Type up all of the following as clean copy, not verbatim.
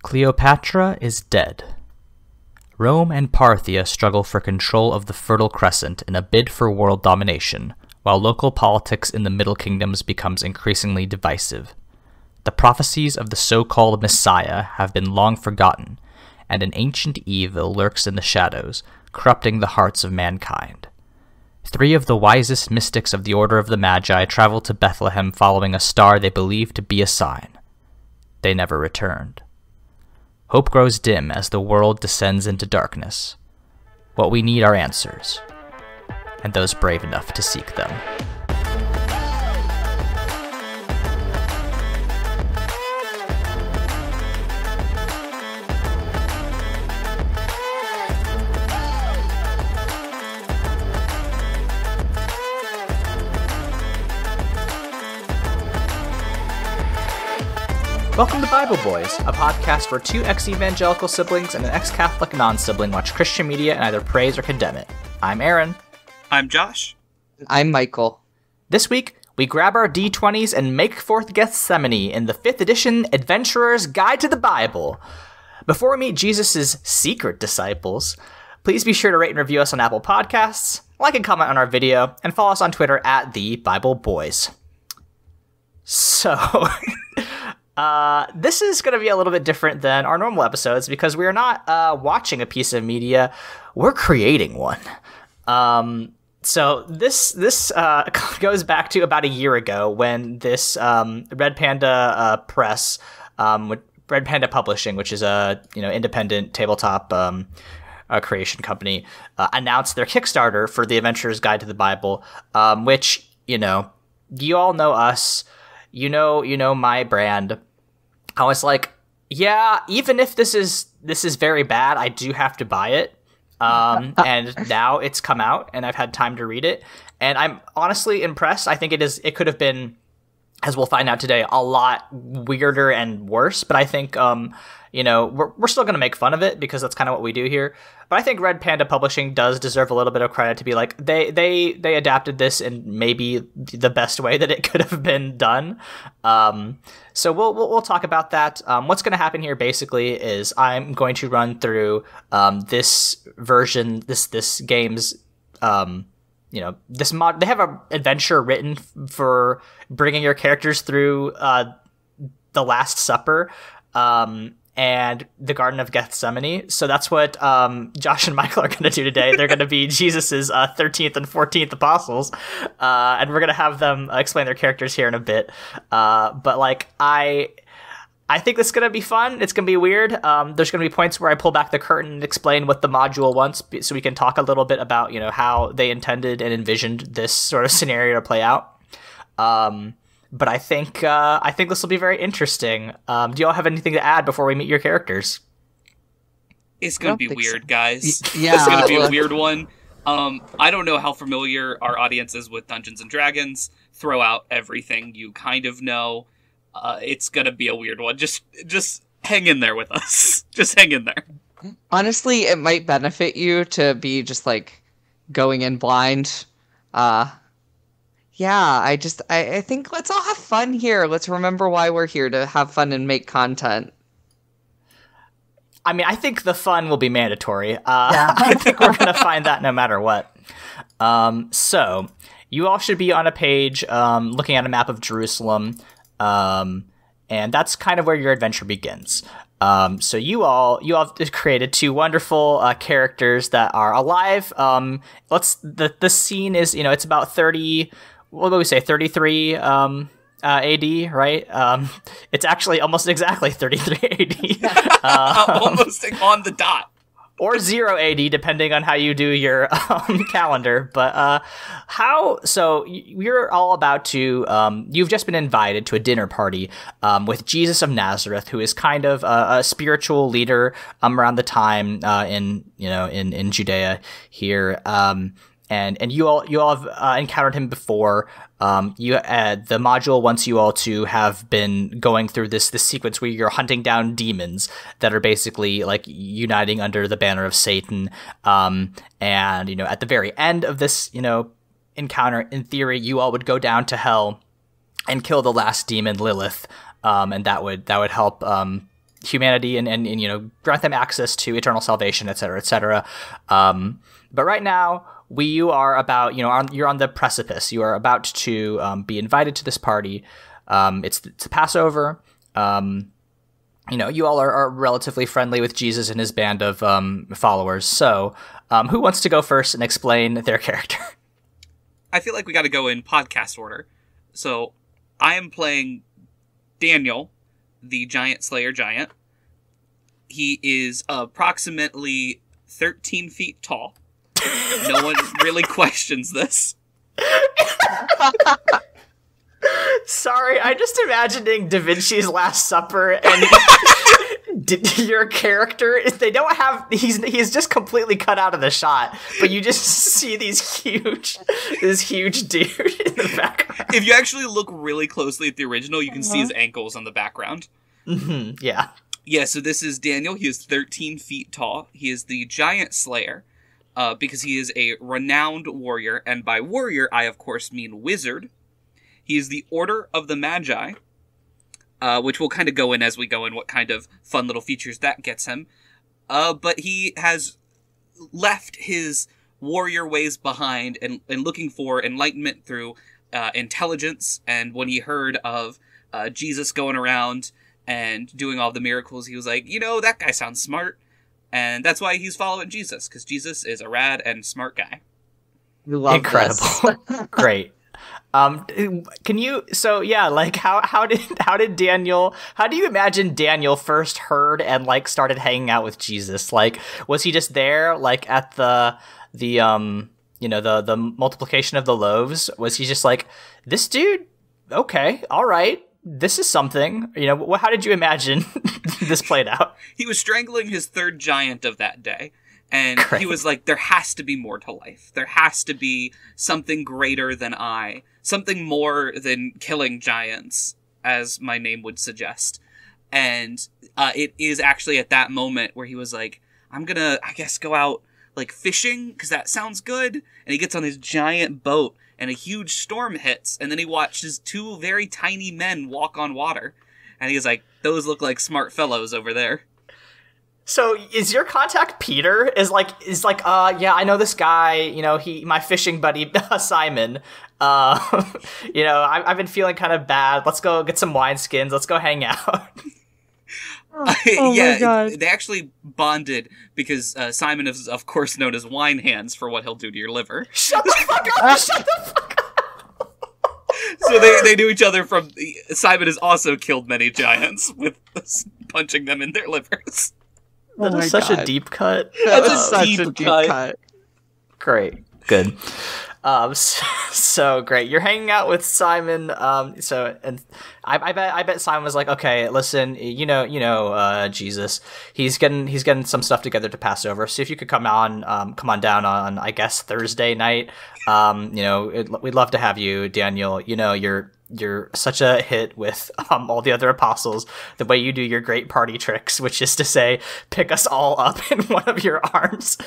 Cleopatra is dead. Rome and Parthia struggle for control of the Fertile Crescent in a bid for world domination, while local politics in the Middle Kingdoms becomes increasingly divisive. The prophecies of the so-called Messiah have been long forgotten, and an ancient evil lurks in the shadows, corrupting the hearts of mankind. 3 of the wisest mystics of the Order of the Magi travel to Bethlehem following a star they believe to be a sign. They never returned. Hope grows dim as the world descends into darkness. What we need are answers, and those brave enough to seek them. Welcome to Bible Boys, a podcast where 2 ex-evangelical siblings and an ex-Catholic non-sibling watch Christian media and either praise or condemn it. I'm Aaron. I'm Josh. I'm Michael. This week, we grab our D20s and make forth Gethsemane in the 5th edition Adventurer's Guide to the Bible. Before we meet Jesus' secret disciples, please be sure to rate and review us on Apple Podcasts, like and comment on our video, and follow us on Twitter at The Bible Boys. So... this is going to be a little bit different than our normal episodes because we are not watching a piece of media, we're creating one. So this goes back to about a year ago when this Red Panda Press, Red Panda Publishing, which is a independent tabletop creation company, announced their Kickstarter for the Adventurer's Guide to the Bible, which you all know us. You know my brand. I was like, yeah, even if this is very bad, I do have to buy it. And now it's come out, and I've had time to read it, and I'm honestly impressed. I think it could have been, as we'll find out today, a lot weirder and worse. But I think we're still gonna make fun of it because that's kind of what we do here. But I think Red Panda Publishing does deserve a little bit of credit to be like they adapted this in maybe the best way that it could have been done. So we'll talk about that. What's going to happen here basically is I'm going to run through this version, this game's this mod. They have an adventure written for bringing your characters through the Last Supper. And the Garden of Gethsemane. So that's what Josh and Michael are going to do today. They're going to be Jesus's 13th and 14th apostles, and we're going to have them explain their characters here in a bit. But like, I think this is going to be fun. It's going to be weird. There's going to be points where I pull back the curtain and explain what the module wants, so we can talk a little bit about how they intended and envisioned this sort of scenario to play out. But I think this will be very interesting. Do you all have anything to add before we meet your characters? It's going to be weird, so. guys. Yeah, it's going to be a weird one. I don't know how familiar our audience is with Dungeons & Dragons. Throw out everything you kind of know. It's going to be a weird one. Just hang in there with us. Just hang in there. Honestly, it might benefit you to be just like going in blind. Yeah, I think let's all have fun here. Let's remember why we're here, to have fun and make content. I mean, I think the fun will be mandatory. I think we're going to find that no matter what. So, you all should be on a page looking at a map of Jerusalem, and that's kind of where your adventure begins. So you all have created 2 wonderful characters that are alive. The scene is, it's about 33 AD, right? It's actually almost exactly 33 AD. Almost on the dot. Or 0 AD, depending on how you do your calendar. But so you're all about to, you've just been invited to a dinner party with Jesus of Nazareth, who is kind of a spiritual leader around the time in Judea here. And you all have encountered him before. The module wants you all to have been going through this sequence where you're hunting down demons that are basically like uniting under the banner of Satan. And at the very end of this encounter, in theory, you all would go down to hell and kill the last demon, Lilith, and that would help humanity and grant them access to eternal salvation, etc., etc. But right now, you are about you're on the precipice. You are about to be invited to this party. It's Passover. You all are relatively friendly with Jesus and his band of followers. So, who wants to go first and explain their character? I feel like we got to go in podcast order. So, I am playing Daniel, the Giant Slayer Giant. He is approximately 13 feet tall. No one really questions this. Sorry, I'm just imagining Da Vinci's Last Supper and your character. They don't have. He's just completely cut out of the shot, but you just see this huge dude in the background. If you actually look really closely at the original, you can see his ankles on the background. Mm-hmm, yeah. Yeah, so this is Daniel. He is 13 feet tall. He is the Giant Slayer, because he is a renowned warrior, and by warrior, I of course mean wizard. He is the Order of the Magi, which we'll kind of go in as we go in what kind of fun little features that gets him. But he has left his warrior ways behind and looking for enlightenment through intelligence. And when he heard of Jesus going around and doing all the miracles, he was like, that guy sounds smart. And that's why he's following Jesus, because Jesus is a rad and smart guy. Incredible. Great. Can you, how did Daniel, how do you imagine Daniel first heard and started hanging out with Jesus? Was he just there at the multiplication of the loaves? Was he just this dude? Okay. All right. This is something, how did you imagine this played out? He was strangling his third giant of that day. And Great. He was like, there has to be more to life. There has to be something greater than I. Something more than killing giants, as my name would suggest. And it is actually at that moment where he was like, I'm gonna, I guess, go out, fishing, because that sounds good. And he gets on his giant boat, and a huge storm hits. And then he watches two very tiny men walk on water. And he's like, those look like smart fellows over there. So is your contact Peter? Yeah, I know this guy, my fishing buddy, Simon. I've been feeling kind of bad. Let's go get some wineskins. Let's go hang out. Yeah, my God. They actually bonded because Simon is, of course, known as Wine Hands for what he'll do to your liver. Shut the fuck up! Shut the fuck up! So they knew each other from... Simon has also killed many giants with punching them in their livers. That is such a deep cut. That's such a deep cut. Great. Good. So great. You're hanging out with Simon. And I bet Simon was like, okay, listen, Jesus, he's getting some stuff together to pass over. So if you could come on down on, I guess, Thursday night, we'd love to have you, Daniel. You're such a hit with all the other apostles, the way you do your great party tricks, which is to say, pick us all up in one of your arms,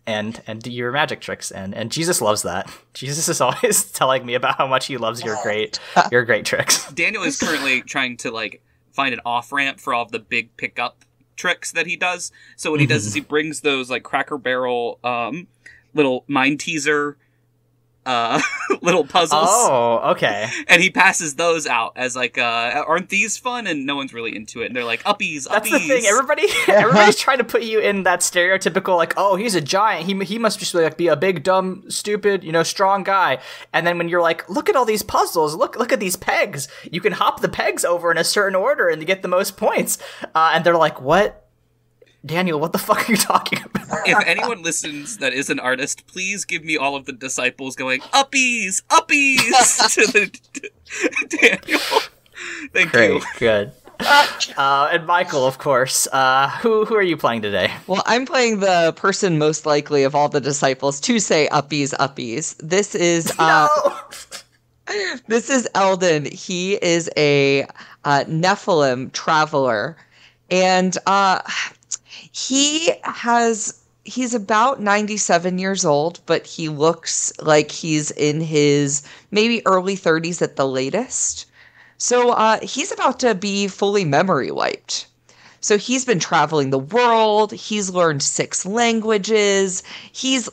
and do your magic tricks. And Jesus loves that. Jesus is always telling me about how much he loves your great tricks. Daniel is currently trying to find an off-ramp for all of the big pickup tricks that he does. So what he does is he brings those Cracker Barrel little mind teaser little puzzles. Oh, okay. And he passes those out as aren't these fun? And no one's really into it. And they're like, uppies. That's the thing. Everybody's trying to put you in that stereotypical oh, he's a giant. He must just be a big, dumb, stupid, strong guy. And then when you're like, look at all these puzzles. Look at these pegs. You can hop the pegs over in a certain order and you get the most points. And they're like, what? Daniel, what the fuck are you talking about? If anyone listens that is an artist, please give me all of the disciples going, uppies, to Daniel. Thank you. Good. And Michael, of course. Who are you playing today? Well, I'm playing the person most likely of all the disciples to say uppies. This is This is Eldon. He is a Nephilim traveler, and he's about 97 years old, but he looks like he's in his maybe early 30s at the latest. So he's about to be fully memory wiped. So he's been traveling the world. He's learned 6 languages. He's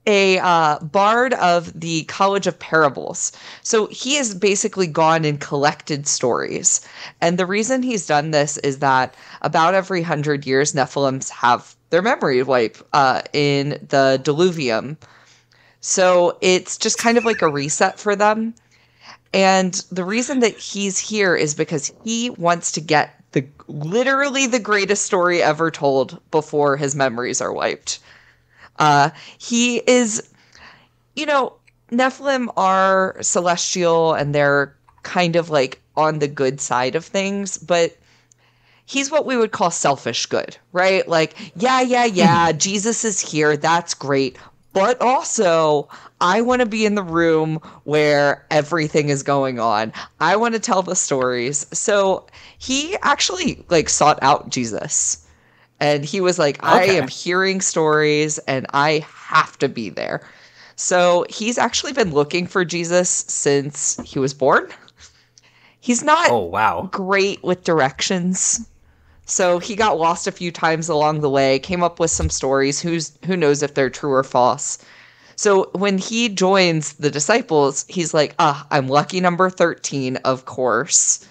a bard of the College of Parables. So he has basically gone and collected stories. And the reason he's done this is that about every 100 years, Nephilims have their memory wipe in the Diluvium. So it's just kind of like a reset for them. And the reason that he's here is because he wants to get literally the greatest story ever told before his memories are wiped. He is, Nephilim are celestial and they're kind of like on the good side of things, but he's what we would call selfish good, right? Like, yeah, Jesus is here. That's great. But also, I want to be in the room where everything is going on. I want to tell the stories. So he actually sought out Jesus. And he was like, I am hearing stories and I have to be there. So he's actually been looking for Jesus since he was born. He's not great with directions. So he got lost a few times along the way, came up with some stories. Who knows if they're true or false. So when he joins the disciples, he's like, I'm lucky number 13, of course.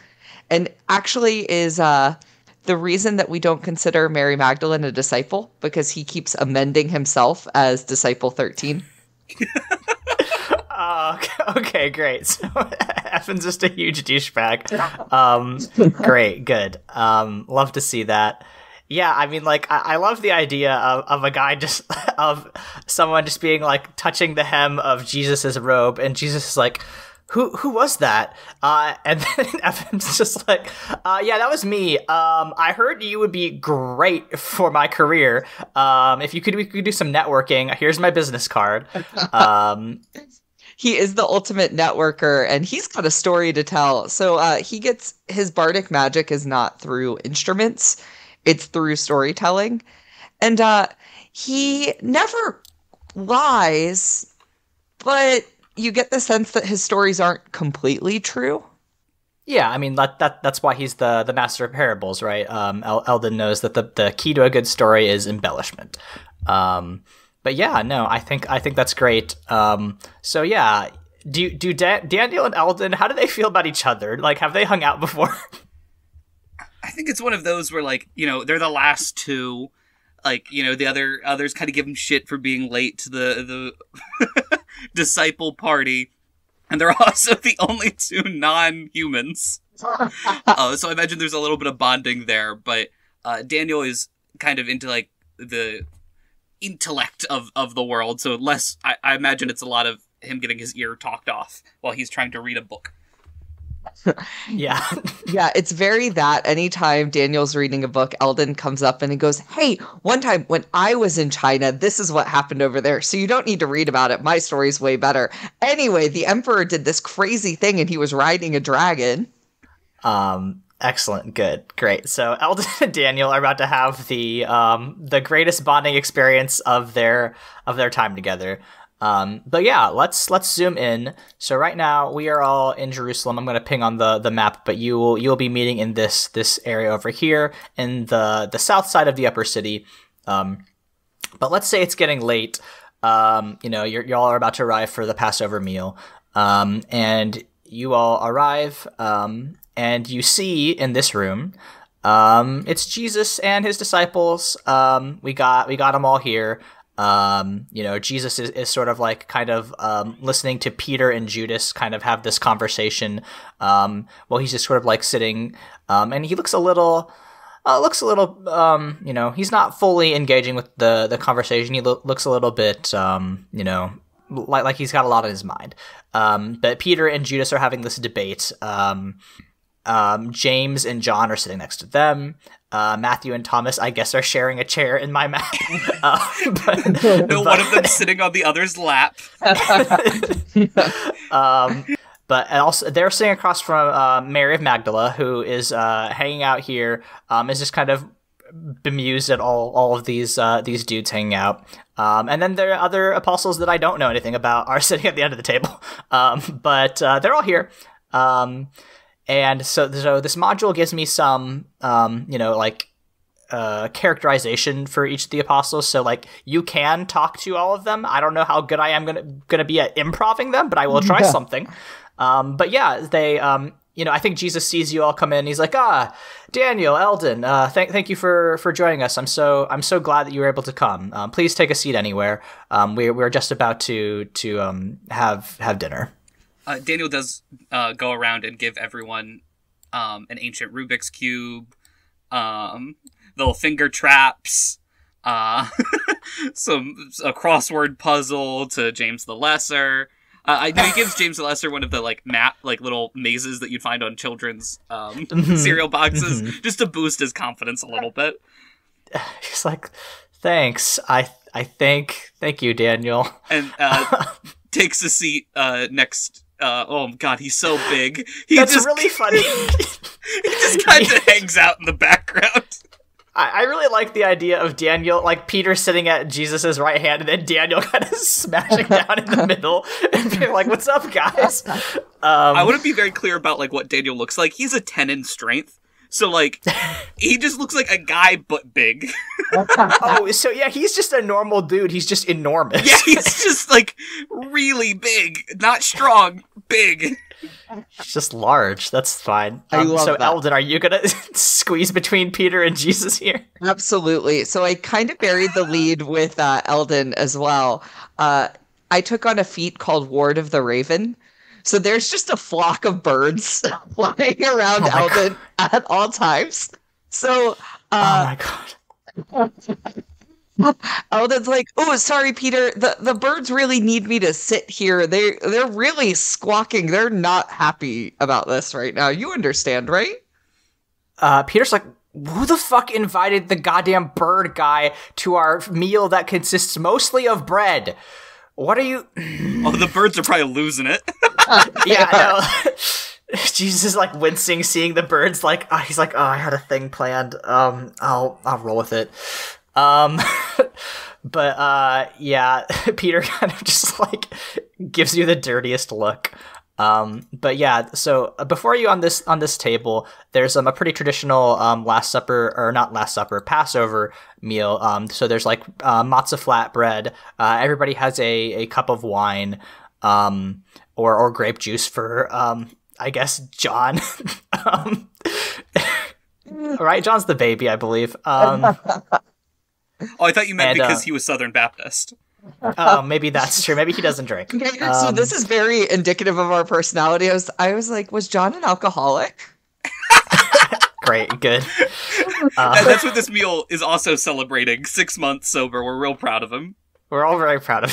And actually is the reason that we don't consider Mary Magdalene a disciple, because he keeps amending himself as disciple 13. Okay, great. So Effen's just a huge douchebag. Great, good. Love to see that. Yeah, I mean, I love the idea of a guy of someone just being touching the hem of Jesus's robe, and Jesus is like, Who was that? And then Evan's just like, yeah, that was me. I heard you would be great for my career. If we could do some networking. Here's my business card. He is the ultimate networker, and he's got a story to tell. So his bardic magic is not through instruments. It's through storytelling. And he never lies, but you get the sense that his stories aren't completely true. Yeah, I mean that's why he's the master of parables, right? Eldon knows that the key to a good story is embellishment. But yeah, no, I think that's great. So yeah, do Daniel and Eldon, how do they feel about each other? Have they hung out before? I think it's one of those where they're the last two. The others kind of give him shit for being late to the disciple party, and they're also the only 2 non-humans. So I imagine there's a little bit of bonding there, but Daniel is kind of into the intellect of the world, so I imagine it's a lot of him getting his ear talked off while he's trying to read a book. Yeah. Yeah, it's very that. Anytime Daniel's reading a book, Eldon comes up and he goes, hey, one time when I was in China, this is what happened over there. So you don't need to read about it. My story's way better. Anyway, the emperor did this crazy thing and he was riding a dragon. Excellent. Good. Great. So Eldon and Daniel are about to have the greatest bonding experience of their time together. But yeah, let's zoom in. So right now we are all in Jerusalem. I'm going to ping on the map, but you'll be meeting in this area over here in the south side of the upper city. But let's say it's getting late. Y'all are about to arrive for the Passover meal. And you all arrive, and you see in this room, it's Jesus and his disciples. We got them all here. Jesus is sort of listening to Peter and Judas kind of have this conversation, while he's just sort of sitting, and he looks a little, he's not fully engaging with the conversation. He looks a little bit, like he's got a lot on his mind. But Peter and Judas are having this debate. James and John are sitting next to them. Matthew and Thomas, I guess, are sharing a chair in my map. One of them sitting on the other's lap. But also, they're sitting across from Mary of Magdala, who is hanging out here, is just kind of bemused at all of these dudes hanging out. And then there are other apostles that I don't know anything about are sitting at the end of the table. But they're all here. And so this module gives me some, characterization for each of the apostles. So like you can talk to all of them. I don't know how good I am gonna be at improving them, but I will try something. But yeah, they I think Jesus sees you all come in. He's like, Daniel, Eldon, thank you for joining us. I'm so glad that you were able to come. Please take a seat anywhere. We're just about to have dinner. Daniel does go around and give everyone an ancient Rubik's Cube, little finger traps, a crossword puzzle to James the Lesser. I know he gives James the Lesser one of the little mazes that you'd find on children's cereal boxes, just to boost his confidence a little bit. He's like, thanks. Thank you, Daniel. And takes a seat next. Oh God, he's so big. That's really funny. He just kind of hangs out in the background. I really like the idea of Daniel, like Peter sitting at Jesus's right hand, and then Daniel kind of smashing down in the middle and being like, "What's up, guys?" I want to be very clear about like what Daniel looks like. He's a 10 in strength, so like he just looks like a guy but big. Oh, so yeah, he's just a normal dude. He's just enormous. Yeah, he's just like really big, not strong, big. It's just large. That's fine. I love so, that. Eldon, are you gonna squeeze between Peter and Jesus here? Absolutely. So I kind of buried the lead with Eldon as well. I took on a feat called Ward of the Raven. So there's just a flock of birds flying around Eldon at all times. So, oh my God. Eldon's like, oh, sorry, Peter. The birds really need me to sit here. They're really squawking. They're not happy about this right now. You understand, right? Peter's like, who the fuck invited the goddamn bird guy to our meal that consists mostly of bread? What are you? Oh, the birds are probably losing it. Yeah, I know. Jesus is like wincing, seeing the birds. Like, he's like, I had a thing planned. I'll roll with it. But yeah, Peter kind of just like gives you the dirtiest look. But yeah, so before you on this table, there's a pretty traditional Passover meal. So there's like matzah flatbread. Everybody has a cup of wine, or grape juice for I guess John. Right, John's the baby, I believe. Oh, I thought you meant because he was Southern Baptist. Oh, maybe that's true. Maybe he doesn't drink. So this is very indicative of our personality. I was like, was John an alcoholic? Great, good. And that's what this meal is also celebrating. 6 months sober. We're real proud of him. We're all very proud of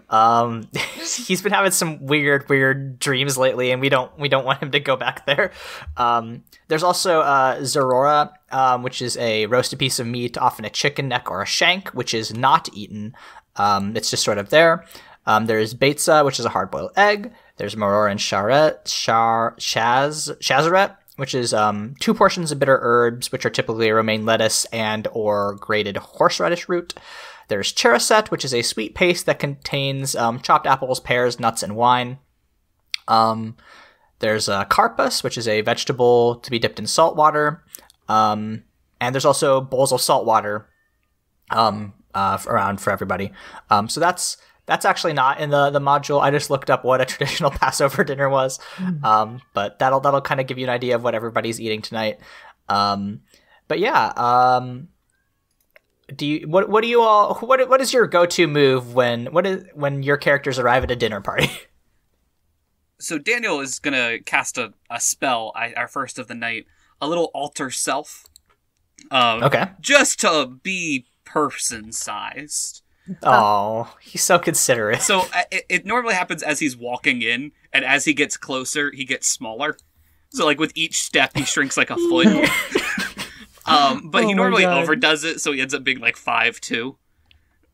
John. He's been having some weird dreams lately, and we don't want him to go back there. There's also Zorora, which is a roasted piece of meat, often a chicken neck or a shank, which is not eaten. It's just sort of there. There's Beitza, which is a hard-boiled egg. There's Maror and Shazaret, which is 2 portions of bitter herbs, which are typically romaine lettuce and or grated horseradish root. There's Cheriset, which is a sweet paste that contains chopped apples, pears, nuts, and wine. There's Karpas, which is a vegetable to be dipped in salt water. And there's also bowls of salt water around for everybody. So that's actually not in the module. I just looked up what a traditional Passover dinner was. But that'll kind of give you an idea of what everybody's eating tonight. But yeah, what is your go-to move when your characters arrive at a dinner party? So Daniel is gonna cast a spell, our first of the night, a little alter self. Okay. Just to be person-sized. Oh, he's so considerate. So it normally happens as he's walking in, and as he gets closer, he gets smaller. So like with each step, he shrinks like a foot. But he normally overdoes it, so he ends up being like 5'2".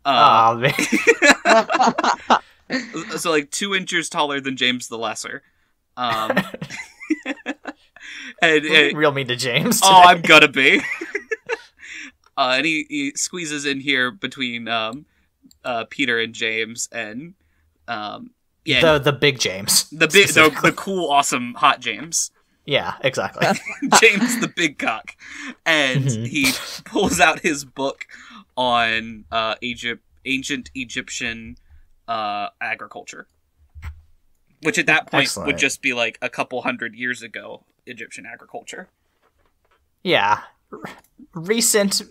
Oh man. So like 2 inches taller than James the Lesser. And real mean to James today. Oh, I'm gonna be. And he squeezes in here between Peter and James, and the big James, the cool, awesome, hot James. Yeah, exactly. James the Big Cock. And he pulls out his book on ancient Egyptian agriculture. Which at that point would just be like a couple hundred years ago Egyptian agriculture. Yeah. Recent,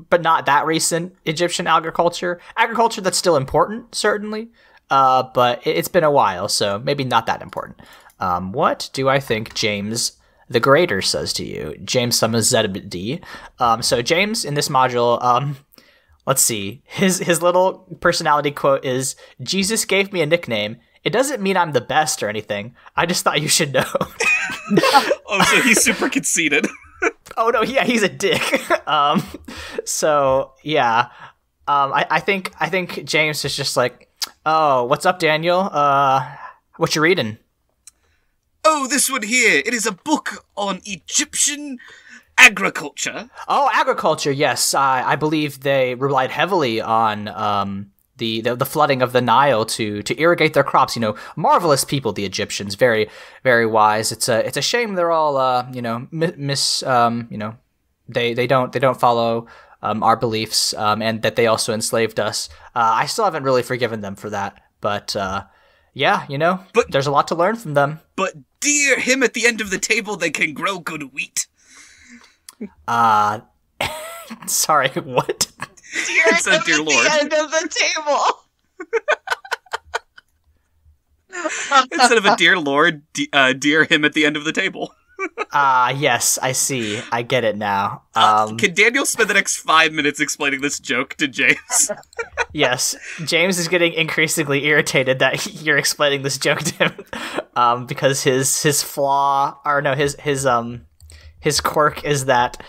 but not that recent Egyptian agriculture. Agriculture that's still important, certainly. But it's been a while, so maybe not that important. What do I think James the Greater says to you? James summons Zebedee. So James in this module, let's see. His little personality quote is, "Jesus gave me a nickname. It doesn't mean I'm the best or anything. I just thought you should know." Oh, so he's super conceited. Oh no, yeah, he's a dick. So yeah, I think James is just like, "Oh, what's up, Daniel? What you reading?" "Oh, this one here. It is a book on Egyptian agriculture." Oh, agriculture. Yes, I believe they relied heavily on the flooding of the Nile to irrigate their crops. Marvelous people, the Egyptians, very, very wise. It's a shame they're all they don't follow our beliefs, and that they also enslaved us. I still haven't really forgiven them for that, but yeah, but there's a lot to learn from them. But dear him at the end of the table, they can grow good wheat. Sorry, what? It said, "Dear Lord." At the end of the table. Instead of a "Dear Lord," dear him at the end of the table. Yes, I see. I get it now. Can Daniel spend the next 5 minutes explaining this joke to James? Yes, James is getting increasingly irritated that you're explaining this joke to him, because his flaw, or no, his quirk is that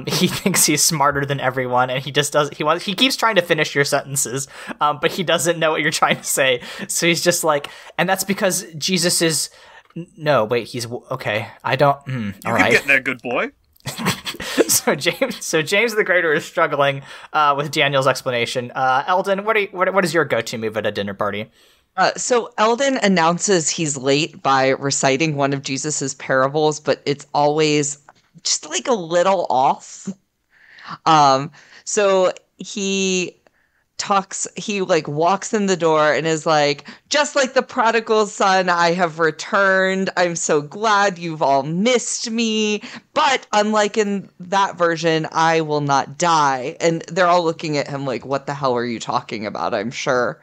he thinks he's smarter than everyone, and he just does. He keeps trying to finish your sentences, but he doesn't know what you're trying to say. So he's just like, and that's because Jesus is. No, wait, he's okay. I don't. All right, get there, good boy. So James the Greater is struggling with Daniel's explanation. Eldon, what is your go-to move at a dinner party? So Eldon announces he's late by reciting one of Jesus's parables, but it's always just like a little off. So he walks in the door and is like, "Just like the prodigal son, I have returned. I'm so glad you've all missed me. But unlike in that version, I will not die." And they're all looking at him like, "What the hell are you talking about?" I'm sure.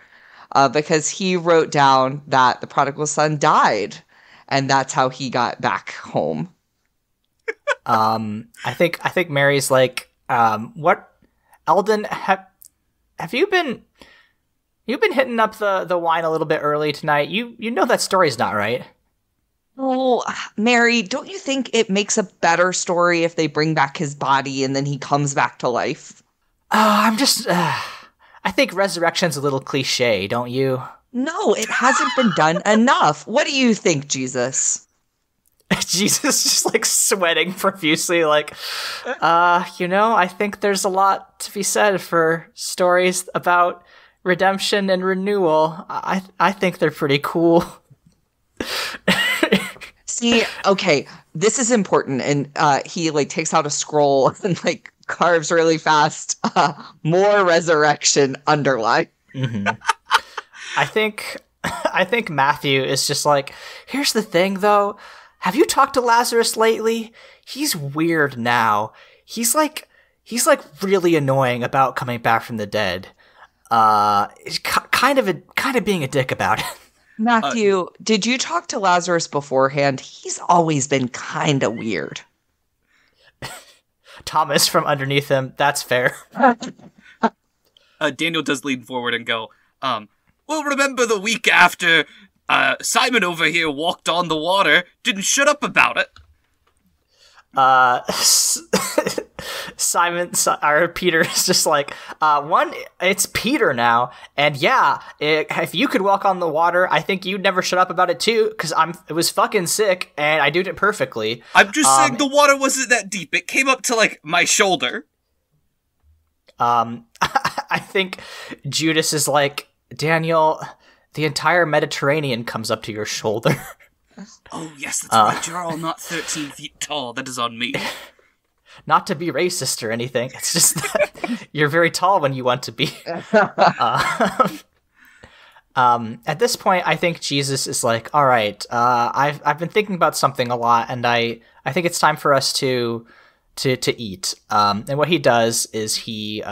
Because he wrote down that the prodigal son died, and that's how he got back home. I think Mary's like, what, Eldon, have you been hitting up the wine a little bit early tonight? You know that story's not right. Oh, Mary, don't you think it makes a better story if they bring back his body and then he comes back to life? I think resurrection's a little cliche, don't you? No, it hasn't been done enough. What do you think, Jesus? Jesus just like sweating profusely, like, I think there's a lot to be said for stories about redemption and renewal. I think they're pretty cool. See, okay, this is important, and he takes out a scroll and carves really fast, more resurrection underline. Mm-hmm. I think Matthew is just like, here's the thing though. Have you talked to Lazarus lately? He's weird now. He's like really annoying about coming back from the dead. Kind of being a dick about it. Matthew, did you talk to Lazarus beforehand? He's always been kind of weird. Thomas from underneath him. That's fair. Daniel does lean forward and go, well, remember the week after Simon over here walked on the water, didn't shut up about it. Peter is just like, it's Peter now, and yeah, if you could walk on the water, I think you'd never shut up about it too, because it was fucking sick, and I did it perfectly. I'm just saying the water wasn't that deep. It came up to, my shoulder. I think Judas is like, Daniel, the entire Mediterranean comes up to your shoulder. Oh, yes, that's right. You're all not 13 feet tall. That is on me. Not to be racist or anything. It's just that you're very tall when you want to be. At this point, I think Jesus is like, all right, I've been thinking about something a lot, and I think it's time for us to eat. And what he does is he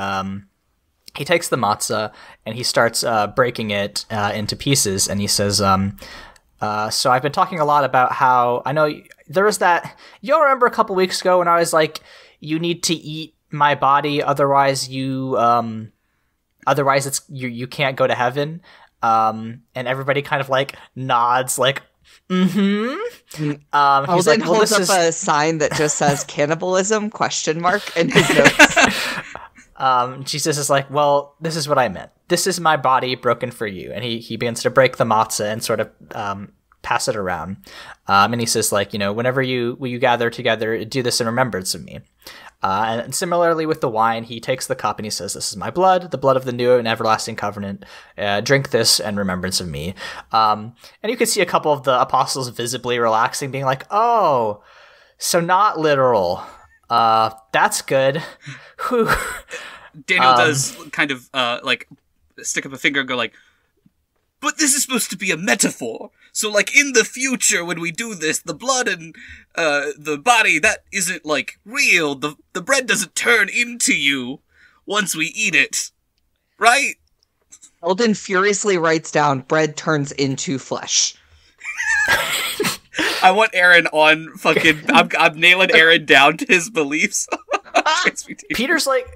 takes the matzah and he starts breaking it into pieces, and he says, so I've been talking a lot about how, I know there was that, you'll remember a couple weeks ago when I was like, you need to eat my body, otherwise you can't go to heaven. And everybody kind of like nods, like, mm-hmm. He's like, well, holds up a sign that just says cannibalism ? In his notes. Jesus is like, well, this is what I meant. This is my body broken for you. And he begins to break the matzah and sort of pass it around. And he says, like, whenever you gather together, do this in remembrance of me. And similarly with the wine, he takes the cup and he says, this is my blood, the blood of the new and everlasting covenant. Drink this in remembrance of me. And you can see a couple of the apostles visibly relaxing, being like, oh, so not literal. That's good. Daniel does kind of like stick up a finger and go like, but this is supposed to be a metaphor. So, like, in the future, when we do this, the blood and the body, that isn't, like, real. The bread doesn't turn into you once we eat it. Right? Eldon furiously writes down, bread turns into flesh. I want Aaron on fucking... I'm nailing Aaron down to his beliefs. Peter's like...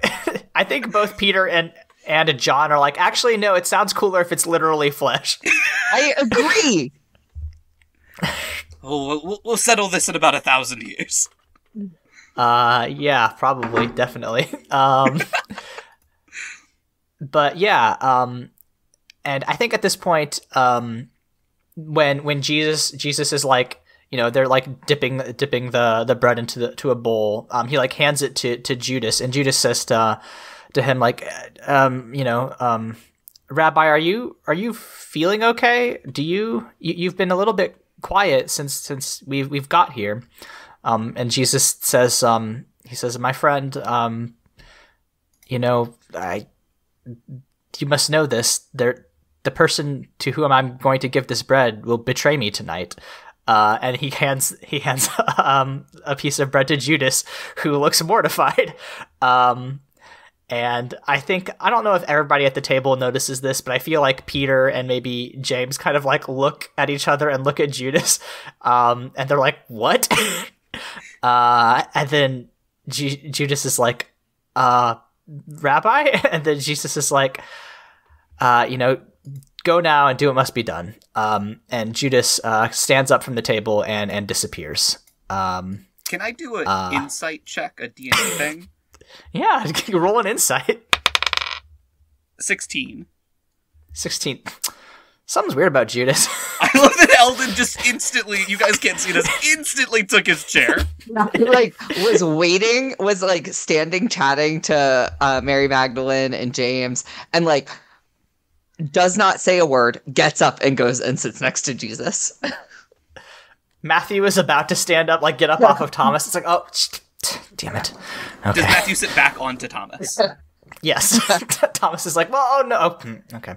I think both Peter and John are like, actually, no, it sounds cooler if it's literally flesh. I agree. Oh, we'll settle this in about 1,000 years. Yeah, probably, definitely. But yeah, and I think at this point, when Jesus is like, they're like dipping the bread into a bowl. He like hands it to Judas, and Judas says to him, like, Rabbi, are you feeling okay? You've been a little bit quiet since we've got here. And Jesus says, he says, my friend, you must know this. The person to whom I'm going to give this bread will betray me tonight. And he hands a piece of bread to Judas, who looks mortified. And I don't know if everybody at the table notices this, but I feel like Peter and maybe James kind of like look at each other and look at Judas. And they're like, what? And then Judas is like, Rabbi? And then Jesus is like, go now and do what must be done. And Judas stands up from the table and disappears. Can I do an insight check, a D&D thing? Yeah, roll an insight. 16. Something's weird about Judas. I love that Eldon just instantly, you guys can't see this, instantly took his chair. Was standing chatting to Mary Magdalene and James, and like does not say a word, gets up and goes and sits next to Jesus. Matthew is about to stand up, like get up off of Thomas. It's like, oh, damn it. Okay. Does Matthew sit back onto Thomas? Yes. Thomas is like, well, oh no. Okay.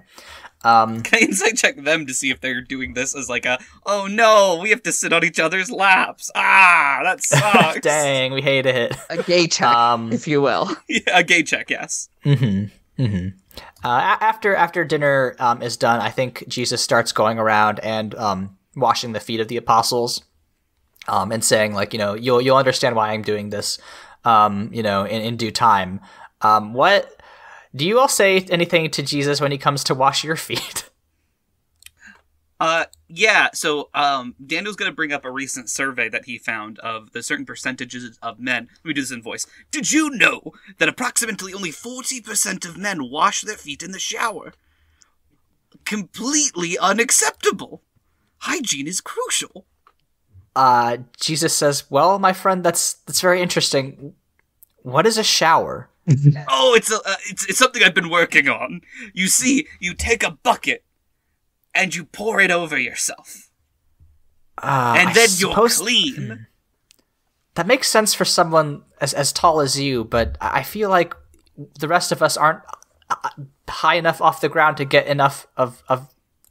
Can I insight check them to see if they're doing this as like oh no, we have to sit on each other's laps. That sucks. Dang, we hate it. A gay check, if you will. Yeah, a gay check, yes. Mm-hmm. Mm-hmm. After dinner is done, I think Jesus starts going around and washing the feet of the apostles, and saying, like, you'll understand why I'm doing this, in due time. What do you all say anything to Jesus when he comes to wash your feet? Yeah. So, Daniel's gonna bring up a recent survey that he found of the certain percentages of men. Let me do this in voice. Did you know that approximately only 40% of men wash their feet in the shower? Completely unacceptable. Hygiene is crucial. Jesus says, well, my friend, that's very interesting. What is a shower? Oh, it's something I've been working on. You see, you take a bucket and you pour it over yourself. and then you're clean. That makes sense for someone as tall as you, but I feel like the rest of us aren't high enough off the ground to get enough of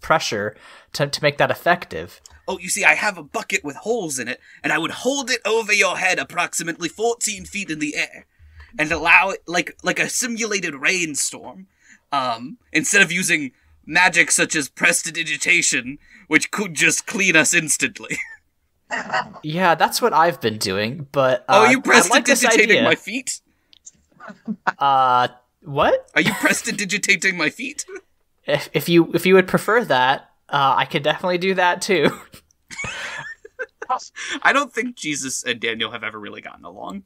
pressure to make that effective. Oh, you see, I have a bucket with holes in it, and I would hold it over your head approximately 14 feet in the air, and allow it like a simulated rainstorm, instead of using magic such as prestidigitation, which could just clean us instantly. Yeah, that's what I've been doing, but you prestidigitating my feet? What? Are you prestidigitating my feet? If you would prefer that, I could definitely do that too. I don't think Jesus and Daniel have ever really gotten along.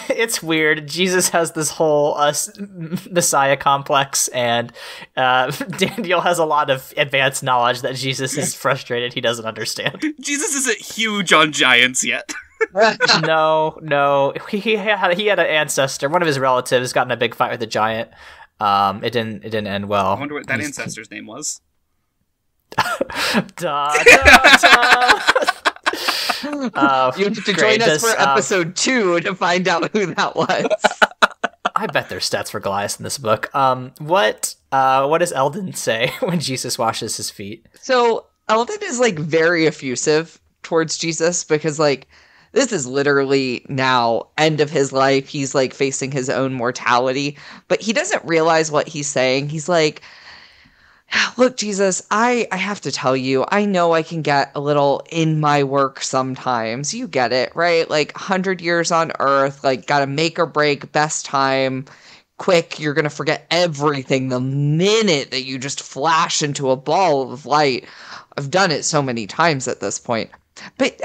It's weird. Jesus has this whole Messiah complex, and Daniel has a lot of advanced knowledge that Jesus is frustrated he doesn't understand. Jesus isn't huge on giants yet. No. He had an ancestor. One of his relatives got in a big fight with a giant. It didn't end well. I wonder what that ancestor's name was. Da, da, da. You have to join us for episode 2 to find out who that was. I bet there's stats for Goliath in this book. What does Eldon say when Jesus washes his feet? So Eldon is like very effusive towards Jesus because like this is literally now end of his life. He's like facing his own mortality, but he doesn't realize what he's saying. He's like, look, Jesus, I have to tell you, I know I can get a little in my work sometimes. You get it, right? Like 100 years on earth, like gotta make or break, best time, quick, you're gonna forget everything the minute that you just flash into a ball of light. I've done it so many times at this point. But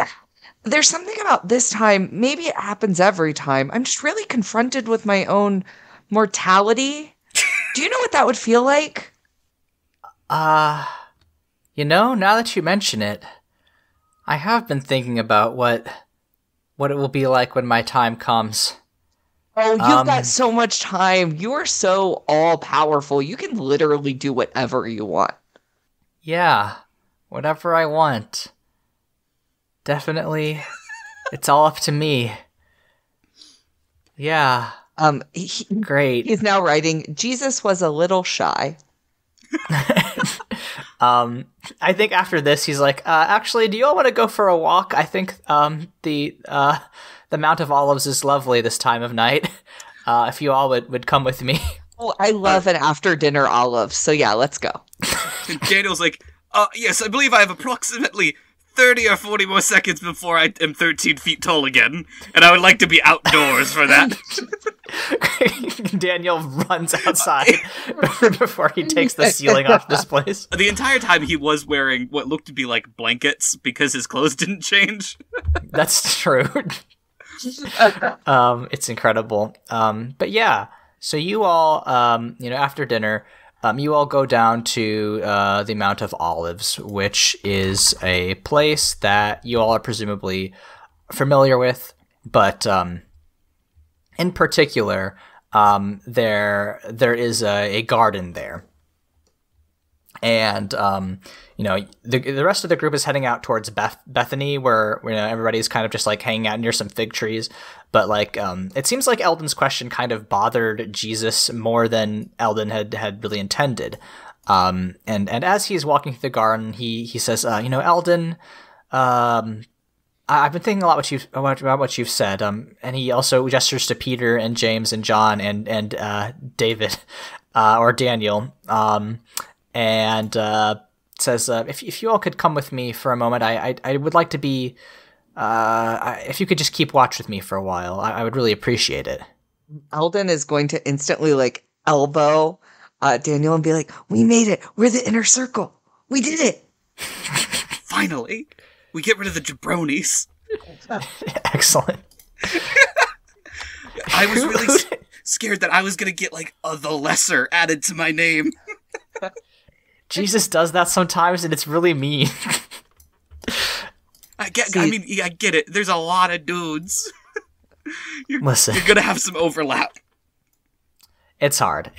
there's something about this time, maybe it happens every time. I'm just really confronted with my own mortality. Do you know what that would feel like? Now that you mention it, I have been thinking about what it will be like when my time comes. Oh, you've got so much time. You are so all-powerful. You can literally do whatever you want. Yeah, whatever I want. Definitely. It's all up to me. Yeah. Great. He's now writing, Jesus was a little shy. I think after this, he's like, actually, do you all want to go for a walk? I think the Mount of Olives is lovely this time of night. If you all would come with me. Oh, I love an after-dinner olive, so yeah, let's go. And Daniel's like, yes, I believe I have approximately 30 or 40 more seconds before I am 13 feet tall again, and I would like to be outdoors for that. Daniel runs outside before he takes the ceiling off this place. The entire time he was wearing what looked to be like blankets because his clothes didn't change. That's true. It's incredible. But yeah, so you all, after dinner, you all go down to the Mount of Olives, which is a place that you all are presumably familiar with, but in particular, there is a garden there. And the rest of the group is heading out towards Bethany, where everybody's kind of just like hanging out near some fig trees. But like it seems like Eldon's question kind of bothered Jesus more than Eldon had really intended. And as he's walking through the garden, he says, Eldon, I've been thinking a lot about what you've said. And he also gestures to Peter and James and John and David or Daniel. And says, if you all could come with me for a moment, I would like to be, if you could just keep watch with me for a while, I would really appreciate it. Eldon is going to instantly elbow Daniel and be like, we made it. We're the inner circle. We did it. Finally, we get rid of the jabronis. Excellent. I was really scared that I was going to get the lesser added to my name. Jesus does that sometimes, and it's really mean. I get it. There's a lot of dudes. Listen, you're gonna have some overlap. It's hard.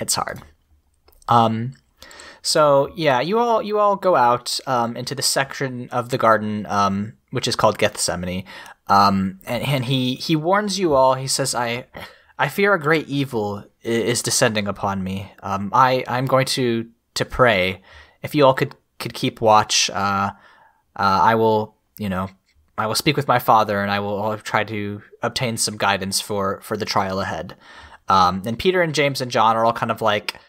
So yeah, you all go out into the section of the garden which is called Gethsemane, and he warns you all. He says, I fear a great evil is descending upon me. I'm going to pray. If you all could keep watch, I will speak with my father, and I'll try to obtain some guidance for the trial ahead. And Peter and James and John are all kind of like,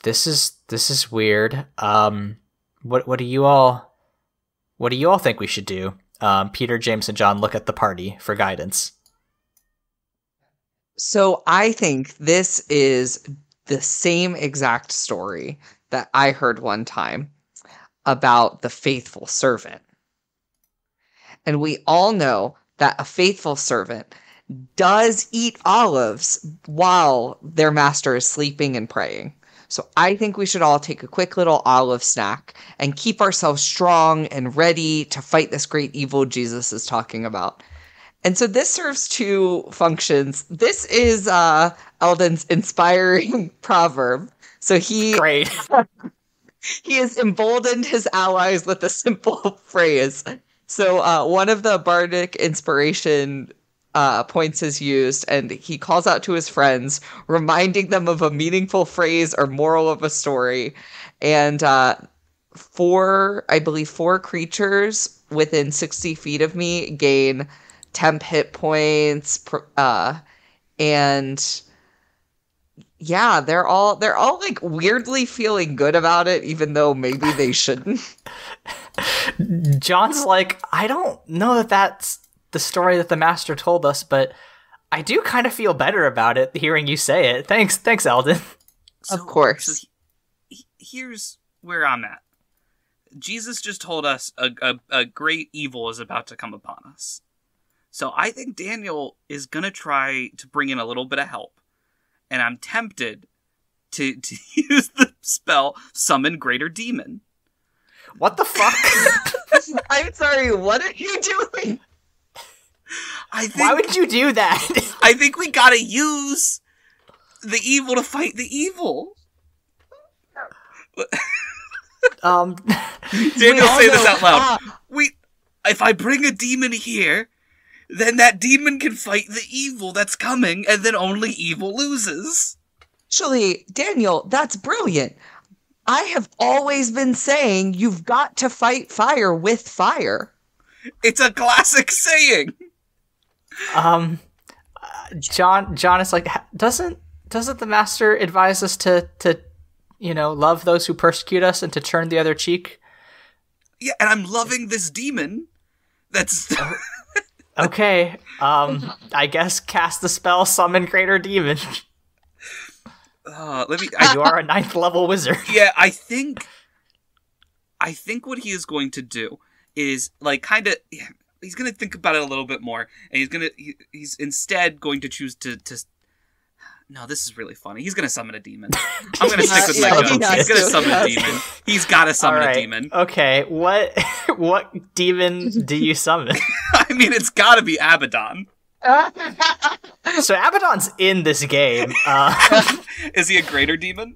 this is weird. What do you all think we should do? Peter, James, and John look at the party for guidance. So I think this is the same exact story that I heard one time about the faithful servant. And we all know that a faithful servant does eat olives while their master is sleeping and praying. So I think we should all take a quick little olive snack and keep ourselves strong and ready to fight this great evil Jesus is talking about. And so this serves two functions. This is Eldon's inspiring proverb. So Great. he has emboldened his allies with a simple phrase. So one of the bardic inspiration points is used, and he calls out to his friends, reminding them of a meaningful phrase or moral of a story. And four creatures within 60 feet of me gain temp hit points, and yeah, they're all like weirdly feeling good about it, even though maybe they shouldn't. John's like, I don't know that that's the story that the master told us, but I do kind of feel better about it hearing you say it. Thanks, Eldon. Of course. So here's where I'm at. Jesus just told us a great evil is about to come upon us. So I think Daniel is going to try to bring in a little bit of help. And I'm tempted to use the spell Summon Greater Demon. What the fuck? I'm sorry, what are you doing? Why would you do that? I think we gotta use the evil to fight the evil. Daniel, say this out loud. If I bring a demon here, then that demon can fight the evil that's coming, and then only evil loses. Actually, Daniel, that's brilliant. I have always been saying you've got to fight fire with fire. It's a classic saying. John is like, doesn't the master advise us to love those who persecute us and to turn the other cheek? Yeah, and I'm loving this demon. That's okay. I guess cast the spell Summon Greater Demon. You are a 9th level wizard. Yeah, I think what he is going to do is like kind of. Yeah, he's going to think about it a little bit more, and he's instead going to choose to. No, this is really funny. He's going to summon a demon. I'm going to stick with my guns. He's going to summon a demon. He's got to summon a demon. Okay, what demon do you summon? I mean, it's got to be Abaddon. So Abaddon's in this game. Is he a greater demon?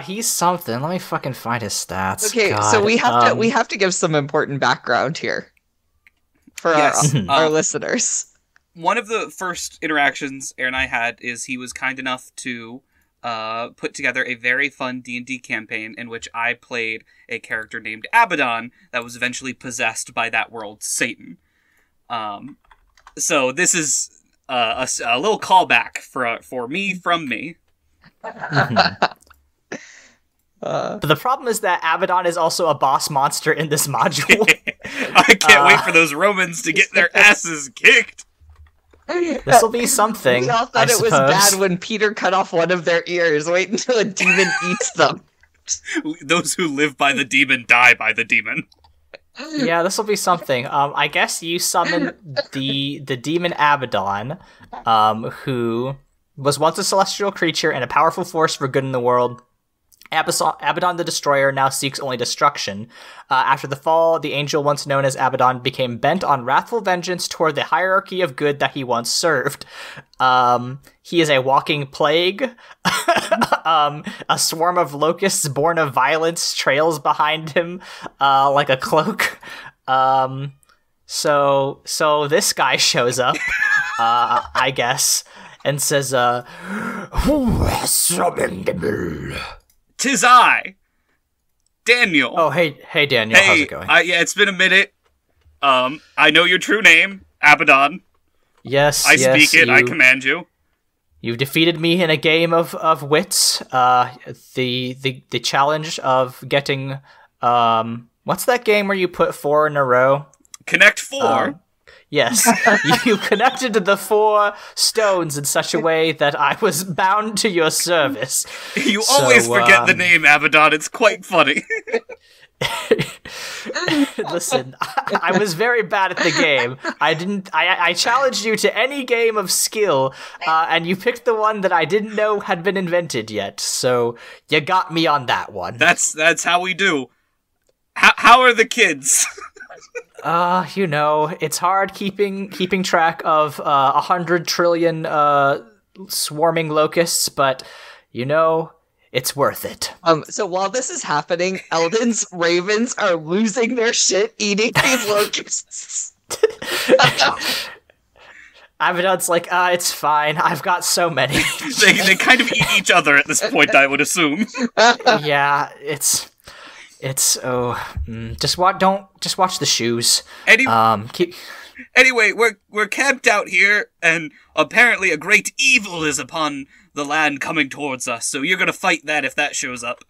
He's something. Let me fucking find his stats. Okay, God. So we have to give some important background here for our listeners. One of the first interactions Aaron and I had is he was kind enough to put together a very fun D&D campaign in which I played a character named Abaddon that was eventually possessed by that world's Satan. So this is a little callback for me from me. But the problem is that Abaddon is also a boss monster in this module. I can't wait for those Romans to get their asses kicked. This will be something. We all thought it was bad when Peter cut off one of their ears. Wait until a demon eats them. Those who live by the demon die by the demon. Yeah, this will be something. I guess you summon the demon Abaddon, who was once a celestial creature and a powerful force for good in the world. Abaddon the Destroyer now seeks only destruction. After the fall, the angel once known as Abaddon became bent on wrathful vengeance toward the hierarchy of good that he once served. He is a walking plague. A swarm of locusts born of violence trails behind him like a cloak. So this guy shows up, I guess, and says, "Who has summoned me?" "'Tis I, Daniel." Oh, hey, Daniel. Hey, how's it going? Yeah, it's been a minute. I know your true name, Abaddon. Yes, I speak it. I command you. You've defeated me in a game of wits. The challenge of getting what's that game where you put 4 in a row? Connect 4. Yes, you connected the 4 stones in such a way that I was bound to your service. You always forget the name Abaddon. It's quite funny. Listen, I was very bad at the game. I challenged you to any game of skill, and you picked the one that I didn't know had been invented yet. So you got me on that one. That's how we do. How are the kids? It's hard keeping track of 100 trillion swarming locusts, but it's worth it. So while this is happening, Eldon's ravens are losing their shit eating these locusts. Abaddon's like, it's fine. I've got so many. They kind of eat each other at this point, I would assume. Yeah, it's just watch the shoes. Anyway, we're camped out here, and apparently a great evil is upon the land coming towards us, so you're gonna fight that if that shows up.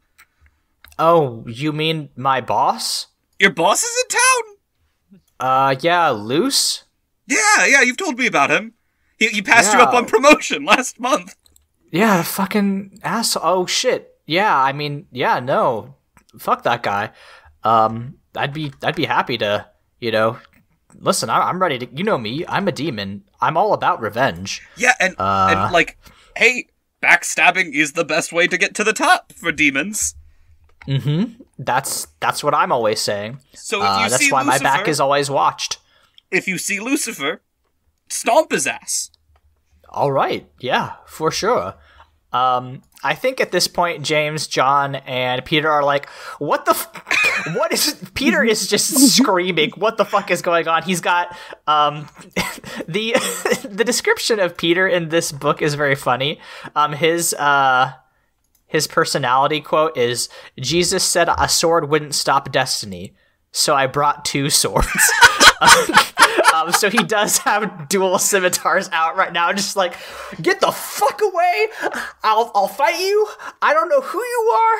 Oh, you mean my boss? Your boss is in town? Yeah, Luce? Yeah, you've told me about him. He passed you up on promotion last month. Yeah, fucking asshole. Oh, shit. Yeah, I mean, yeah, no. Fuck that guy. I'd be happy to, listen, I'm ready to, you know me, I'm a demon. I'm all about revenge. Yeah, and hey, backstabbing is the best way to get to the top for demons. Mm-hmm. That's what I'm always saying. So if you that's see why Lucifer, my back is always watched. If you see Lucifer, stomp his ass. All right. Yeah, for sure. I think at this point, James, John, and Peter are like, what is Peter is just screaming, what the fuck is going on? He's got, the description of Peter in this book is very funny. His personality quote is, Jesus said a sword wouldn't stop destiny, so I brought 2 swords. So he does have dual scimitars out right now, just like, get the fuck away! I'll fight you. I don't know who you are,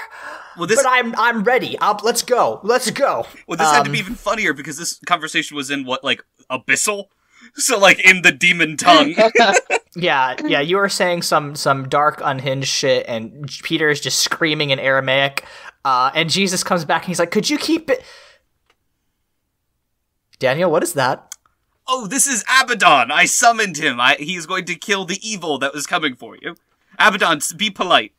but I'm ready. Let's go. Well, this had to be even funnier because this conversation was in abyssal, so in the demon tongue. Yeah. You were saying some dark, unhinged shit, and Peter is just screaming in Aramaic, and Jesus comes back and he's like, "Could you keep it?" Daniel, what is that? Oh, this is Abaddon. I summoned him. He's going to kill the evil that was coming for you. Abaddon, be polite.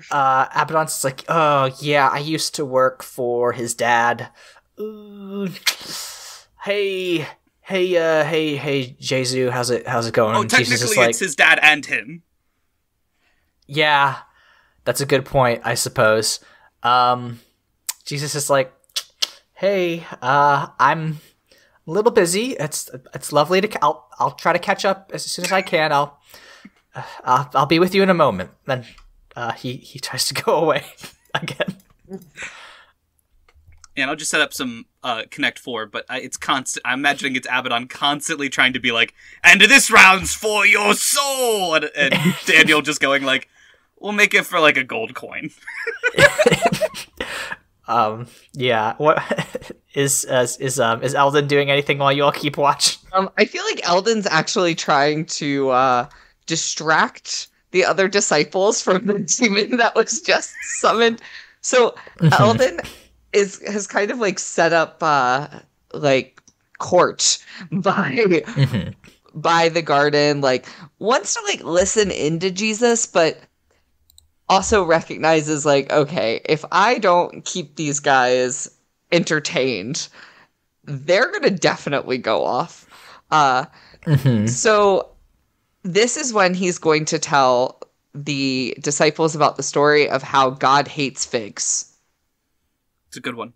Abaddon's like, oh, yeah, I used to work for his dad. Hey, Jesus, how's it going? Oh, technically it's his dad and him. Yeah, that's a good point, I suppose. Jesus is like, hey, I'm a little busy. It's lovely to. I'll try to catch up as soon as I can. I'll be with you in a moment. Then he tries to go away again. And I'll just set up some Connect 4, but it's constant. I'm imagining it's Abaddon constantly trying to be like, and this round's for your soul, and Daniel just going like, we'll make it for a gold coin. Yeah. What is Eldon doing anything while you all keep watching? I feel like Eldon's actually trying to distract the other disciples from the demon that was just summoned. So Eldon has kind of set up court by the garden, wants to listen into Jesus, but also recognizes, like, okay, if I don't keep these guys entertained, they're going to definitely go off. So this is when he's going to tell the disciples about the story of how God hates figs. It's a good one.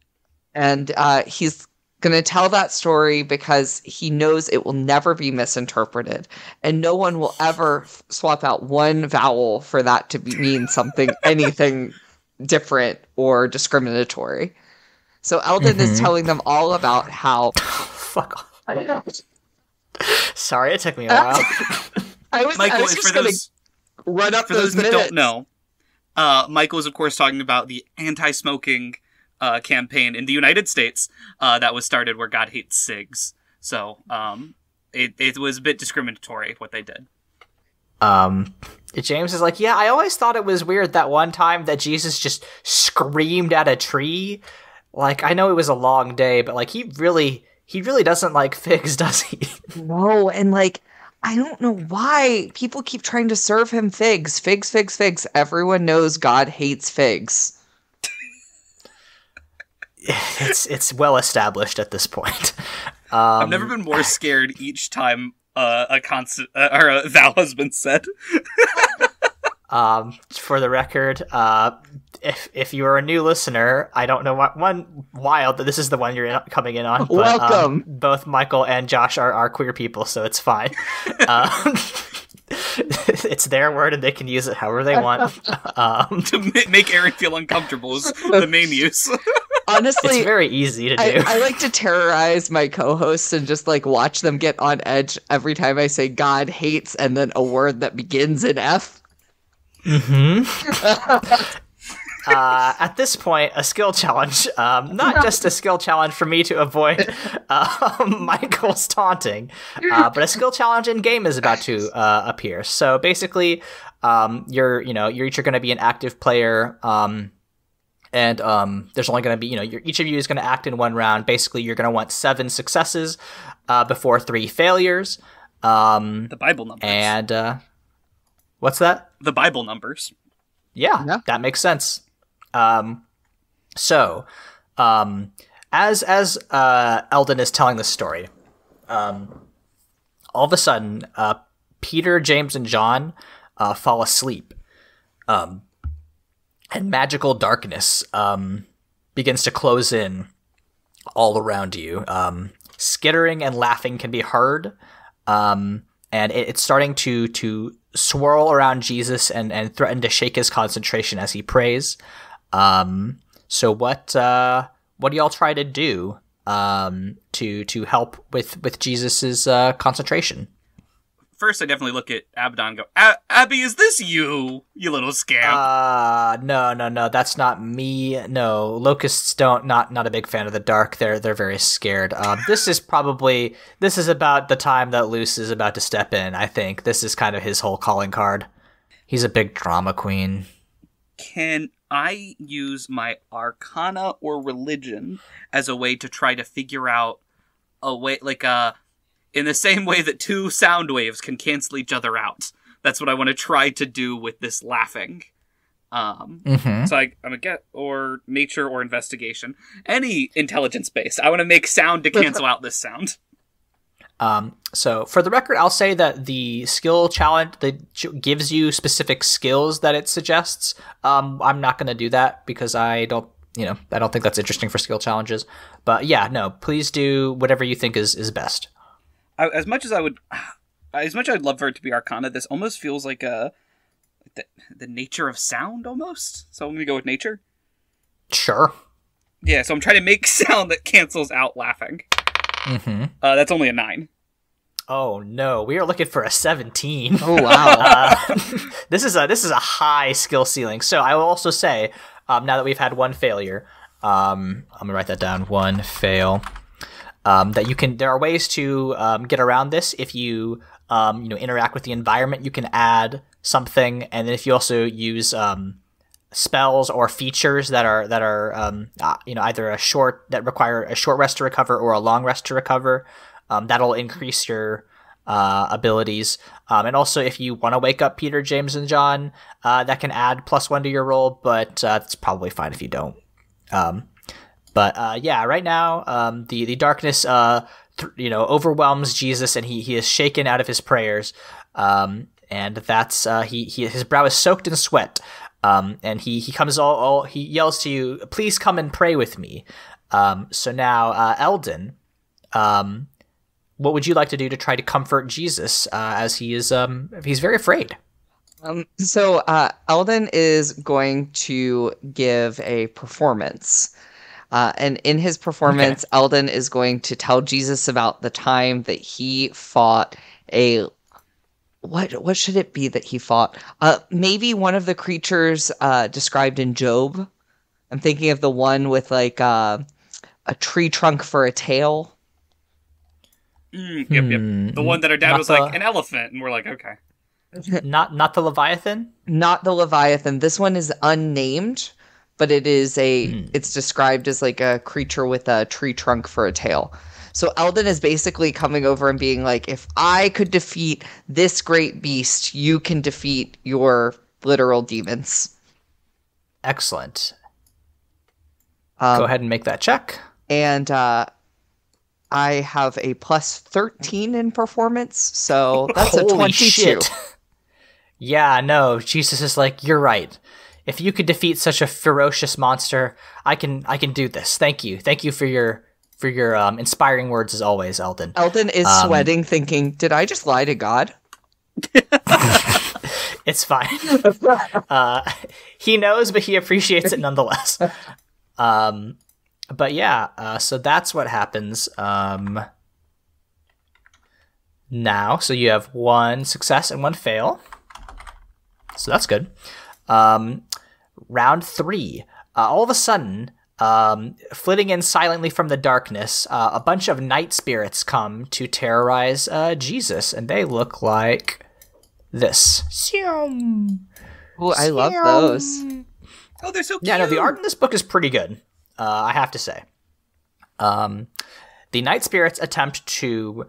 And he's going to tell that story because he knows it will never be misinterpreted. And no one will ever swap out one vowel for that to mean something, anything different or discriminatory. So Eldon is telling them all about how... Fuck off. Sorry, it took me a while. I was just going to run up those minutes. For those that don't know, Michael is, of course, talking about the anti-smoking campaign in the United States that was started where God hates cigs. So it was a bit discriminatory what they did. James is like, yeah, I always thought it was weird that one time that Jesus just screamed at a tree. Like, I know it was a long day, but like he really doesn't like figs, does he? No, and like, I don't know why people keep trying to serve him figs. Figs, figs, figs. Everyone knows God hates figs. It's well established at this point. I've never been more scared each time a vowel has been said. For the record, if you are a new listener, I don't know what one wild that this is the one you're coming in on. But, welcome. Both Michael and Josh are queer people, so it's fine. It's their word, and they can use it however they want. To make Aaron feel uncomfortable is the main use. Honestly, it's very easy to do. I like to terrorize my co-hosts and just like watch them get on edge every time I say God hates and then a word that begins in F. At this point, a skill challenge, not just a skill challenge for me to avoid Michael's taunting, but a skill challenge in game is about to appear. So basically, you're each going to be an active player, and there's only going to be, each of you is going to act in one round. Basically, you're going to want 7 successes before 3 failures. The Bible numbers. And what's that? The Bible numbers. Yeah, that makes sense. So, as Eldon is telling the story, all of a sudden, Peter, James, and John fall asleep. And magical darkness begins to close in all around you. Skittering and laughing can be heard, and it's starting to swirl around Jesus and threaten to shake his concentration as he prays. So what do y'all try to do to help with Jesus's concentration? First, I definitely look at Abaddon and go, Abby, is this you little scamp? No, that's not me. No, locusts not a big fan of the dark. They're very scared. This is about the time that Luce is about to step in. I think this is kind of his whole calling card. He's a big drama queen. Can I use my Arcana or Religion as a way to try to figure out a way, in the same way that 2 sound waves can cancel each other out? That's what I want to try to do with this laughing. So I'm gonna get or nature or investigation, any intelligence based. I want to make sound to cancel out this sound. So for the record, I'll say that the skill challenge that gives you specific skills that it suggests. I'm not going to do that because I don't think that's interesting for skill challenges. But yeah, no, please do whatever you think is best. As much as I'd love for it to be Arcana, this almost feels like the nature of sound almost. So I'm going to go with nature. Sure. Yeah, so I'm trying to make sound that cancels out laughing. That's only a 9. Oh no, we are looking for a 17. Oh wow. This is a high skill ceiling. So I will also say, now that we've had 1 failure, I'm gonna write that down. 1 fail. There are ways to get around this. If you interact with the environment, you can add something, and then if you also use spells or features that are either that require a short rest to recover or a long rest to recover, that'll increase your abilities. And also, if you want to wake up Peter, James, and John, that can add +1 to your roll, but it's probably fine if you don't. But right now, the darkness, overwhelms Jesus, and he is shaken out of his prayers. And that's his brow is soaked in sweat. And he comes he yells to you, "Please come and pray with me." So now, Eldon, what would you like to do to try to comfort Jesus as he is he's very afraid? So Eldon is going to give a performance. And in his performance, okay, Eldon is going to tell Jesus about the time that he fought what should it be that he fought? Maybe one of the creatures described in Job. I'm thinking of the one with like a tree trunk for a tail. Yep. The one that our dad was like, an elephant, and we're like, okay. Not the Leviathan? Not the Leviathan. This one is unnamed, but it is it's described as like a creature with a tree trunk for a tail. So Eldon is basically coming over and being like, if I could defeat this great beast, you can defeat your literal demons. Excellent. Go ahead and make that check. And I have a +13 in performance, so that's a 22. Shit. Yeah, no, Jesus is like, you're right. If you could defeat such a ferocious monster, I can do this. Thank you for your inspiring words as always, Eldon. Eldon is sweating, thinking, did I just lie to God? It's fine. He knows, but he appreciates it nonetheless. But yeah, so that's what happens now. So you have 1 success and 1 fail. So that's good. Round 3. All of a sudden, flitting in silently from the darkness, a bunch of night spirits come to terrorize Jesus, and they look like this. Oh, I love those. Oh, they're so cute. Yeah, no, the art in this book is pretty good, I have to say. The night spirits attempt to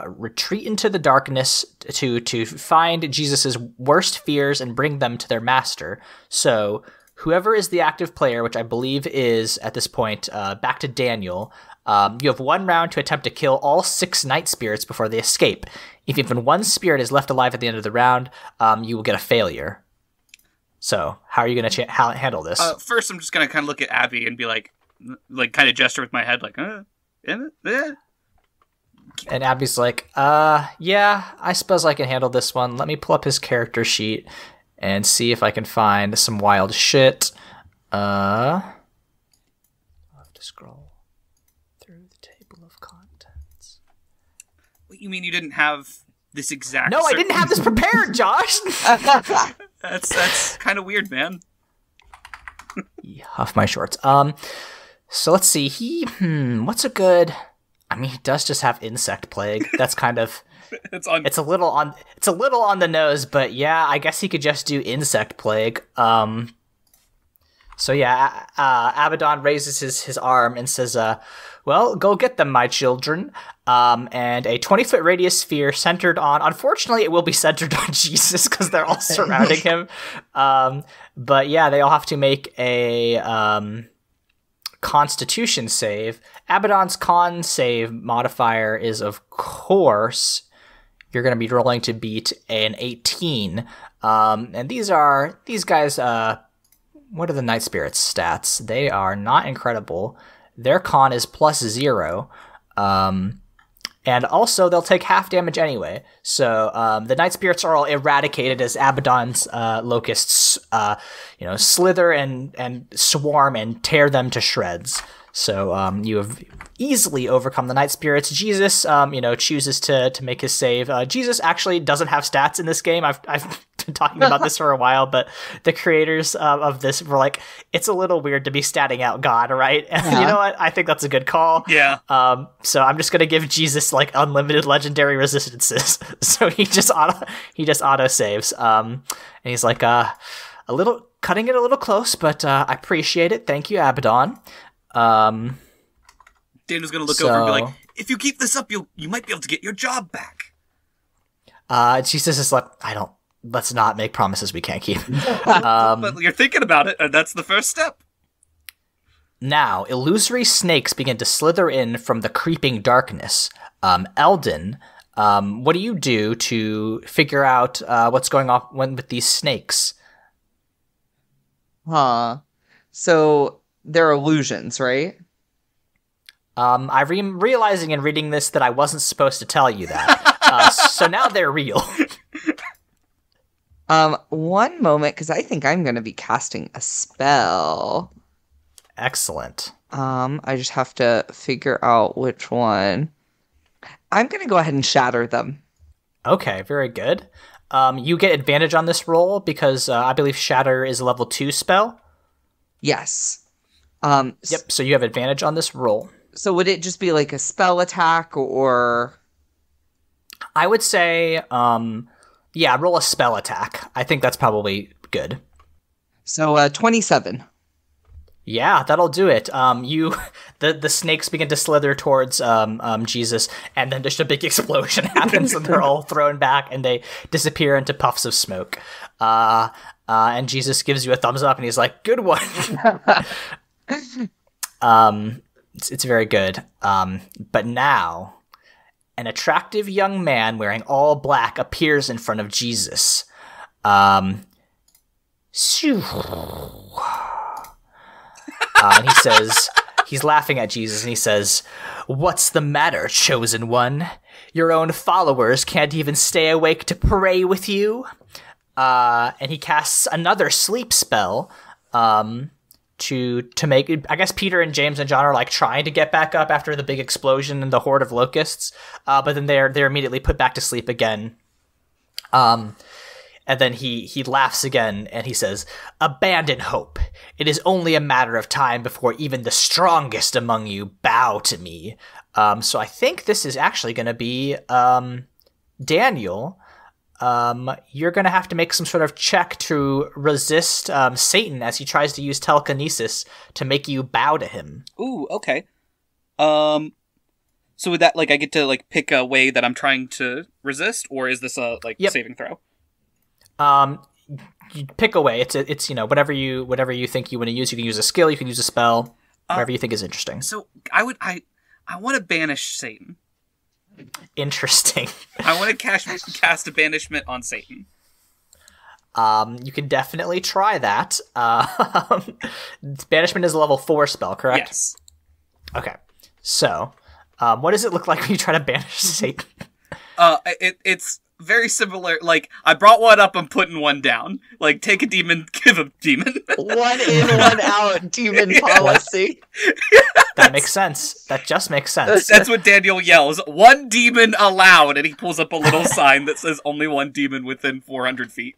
retreat into the darkness to find Jesus's worst fears and bring them to their master. So whoever is the active player, which I believe is, at this point, back to Daniel, you have 1 round to attempt to kill all 6 night spirits before they escape. If even 1 spirit is left alive at the end of the round, you will get a failure. So how are you going to handle this? First, I'm just going to kind of look at Abby and be like kind of gesture with my head, like, And Abby's like, yeah, I suppose I can handle this one. Let me pull up his character sheet and see if I can find some wild shit. I'll have to scroll through the table of contents. What, you mean you didn't have this exact... No, I didn't have this prepared, Josh! That's kind of weird, man. Huff my shorts. So let's see. What's a good... I mean, he does just have insect plague. That's kind of... It's a little on the nose, but yeah, I guess he could just do insect plague. So yeah, Abaddon raises his arm and says, well, go get them, my children. And a 20-foot radius sphere centered on... Unfortunately, it will be centered on Jesus because they're all surrounding him. But yeah, they all have to make a... Constitution save. Abaddon's con save modifier is, of course, you're going to be rolling to beat an 18. And these guys, what are the Night Spirits stats? They are not incredible. Their con is +0. And also, they'll take half damage anyway. So the Night Spirits are all eradicated as Abaddon's locusts, slither and swarm and tear them to shreds. So you have easily overcome the Night Spirits. Jesus, chooses to make his save. Jesus actually doesn't have stats in this game. I've been talking about this for a while, but the creators of this were like, it's a little weird to be statting out God, right? And you know what? I think that's a good call. Yeah. So I'm just gonna give Jesus like unlimited legendary resistances. So he just auto saves. And he's like cutting it a little close, but I appreciate it. Thank you, Abaddon. Daniel's gonna look over and be like, if you keep this up, you might be able to get your job back. Jesus is like, let's not make promises we can't keep. But you're thinking about it, and that's the first step. Now, illusory snakes begin to slither in from the creeping darkness. Eldon, what do you do to figure out what's going on with these snakes? Huh. So they're illusions, right? I'm realizing in reading this that I wasn't supposed to tell you that. So now they're real. One moment, because I think I'm going to be casting a spell. Excellent. I just have to figure out which one. I'm going to go ahead and shatter them. Okay, very good. You get advantage on this roll because I believe Shatter is a level 2 spell. Yes. Yep, so you have advantage on this roll. So would it just be like a spell attack or... I would say, roll a spell attack. I think that's probably good. So 27. Yeah, that'll do it. The snakes begin to slither towards Jesus, and then just a big explosion happens, and they're all thrown back, and they disappear into puffs of smoke. And Jesus gives you a thumbs up, and he's like, "Good one." It's very good. But now, an attractive young man wearing all black appears in front of Jesus. And he says, he's laughing at Jesus, and he says, "What's the matter, chosen one? Your own followers can't even stay awake to pray with you?" And he casts another sleep spell, to make, I guess Peter and James and John are like trying to get back up after the big explosion and the horde of locusts, but then they're immediately put back to sleep again. And then he laughs again, and he says, "Abandon hope. It is only a matter of time before even the strongest among you bow to me." So I think this is actually going to be Daniel. You're going to have to make some sort of check to resist Satan as he tries to use telekinesis to make you bow to him. Ooh, okay. So with that, like, I get to like pick a way that I'm trying to resist, or is this a saving throw? You pick a way. It's whatever you think you want to use. You can use a skill. You can use a spell. Whatever you think is interesting. So I want to banish Satan. Interesting. I want to cast a banishment on Satan. You can definitely try that. Banishment is a level 4 spell, correct? Yes. Okay. So, what does it look like when you try to banish Satan? It's very similar. Like, I brought one up, I'm putting one down. Like, take a demon, give a demon. One in, one out demon policy. That makes sense. That just makes sense. That's what Daniel yells. "One demon allowed," and he pulls up a little sign that says only one demon within 400 feet.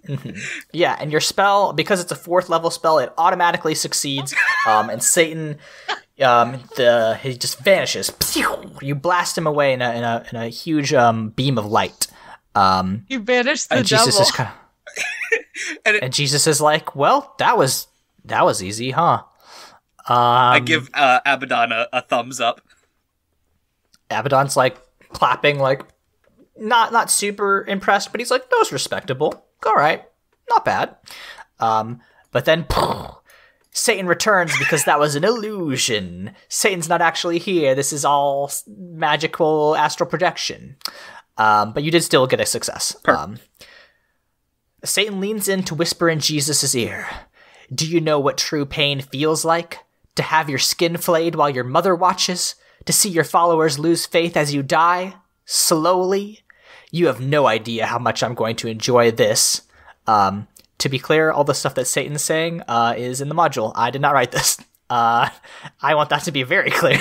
Mm-hmm. Yeah, and your spell, because it's a 4th level spell, it automatically succeeds. And Satan, he just vanishes. You blast him away in a huge beam of light. You banished the Jesus devil. is kind of, and Jesus is like, "Well, that was easy, huh?" I give Abaddon a thumbs up. Abaddon's like clapping, like not super impressed, but he's like, "That was respectable. All right, not bad." But then Satan returns because that was an illusion. Satan's not actually here. This is all magical astral projection. But you did still get a success. Satan leans in to whisper in Jesus' ear, "Do you know what true pain feels like? To have your skin flayed while your mother watches? To see your followers lose faith as you die? Slowly? You have no idea how much I'm going to enjoy this." To be clear, all the stuff that Satan's saying is in the module. I did not write this. I want that to be very clear.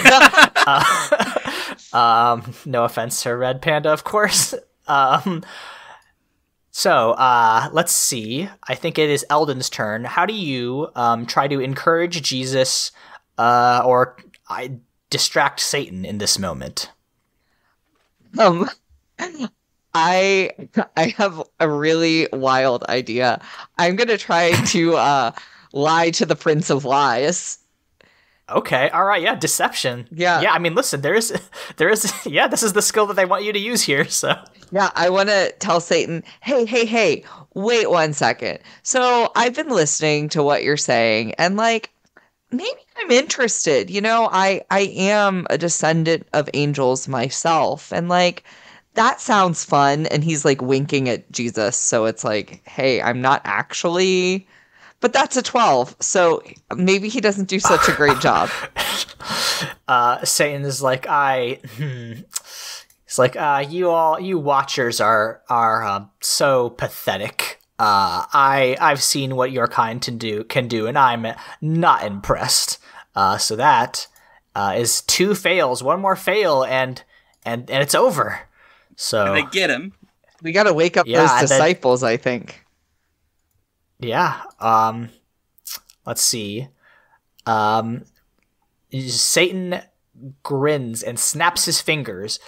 No offense to Red Panda, of course. So let's see. I think it is Eldon's turn. How do you try to encourage Jesus or distract Satan in this moment? I have a really wild idea. I'm gonna try to lie to the Prince of Lies. Okay, all right, yeah, deception. Yeah. I mean, listen, there is, yeah, this is the skill that they want you to use here. So Yeah, I want to tell Satan, hey, wait 1 second. So I've been listening to what you're saying, and like, maybe I'm interested. You know, I am a descendant of angels myself, and like, that sounds fun. And he's like winking at Jesus, so it's like, hey, I'm not actually. But that's a 12, so maybe he doesn't do such a great job. Satan is like, it's like, you watchers are so pathetic. I've seen what your kind can do, and I'm not impressed. So that is 2 fails, 1 more fail, and it's over. So And they get him. We got to wake up those disciples, I think. Yeah. Let's see. Satan grins and snaps his fingers.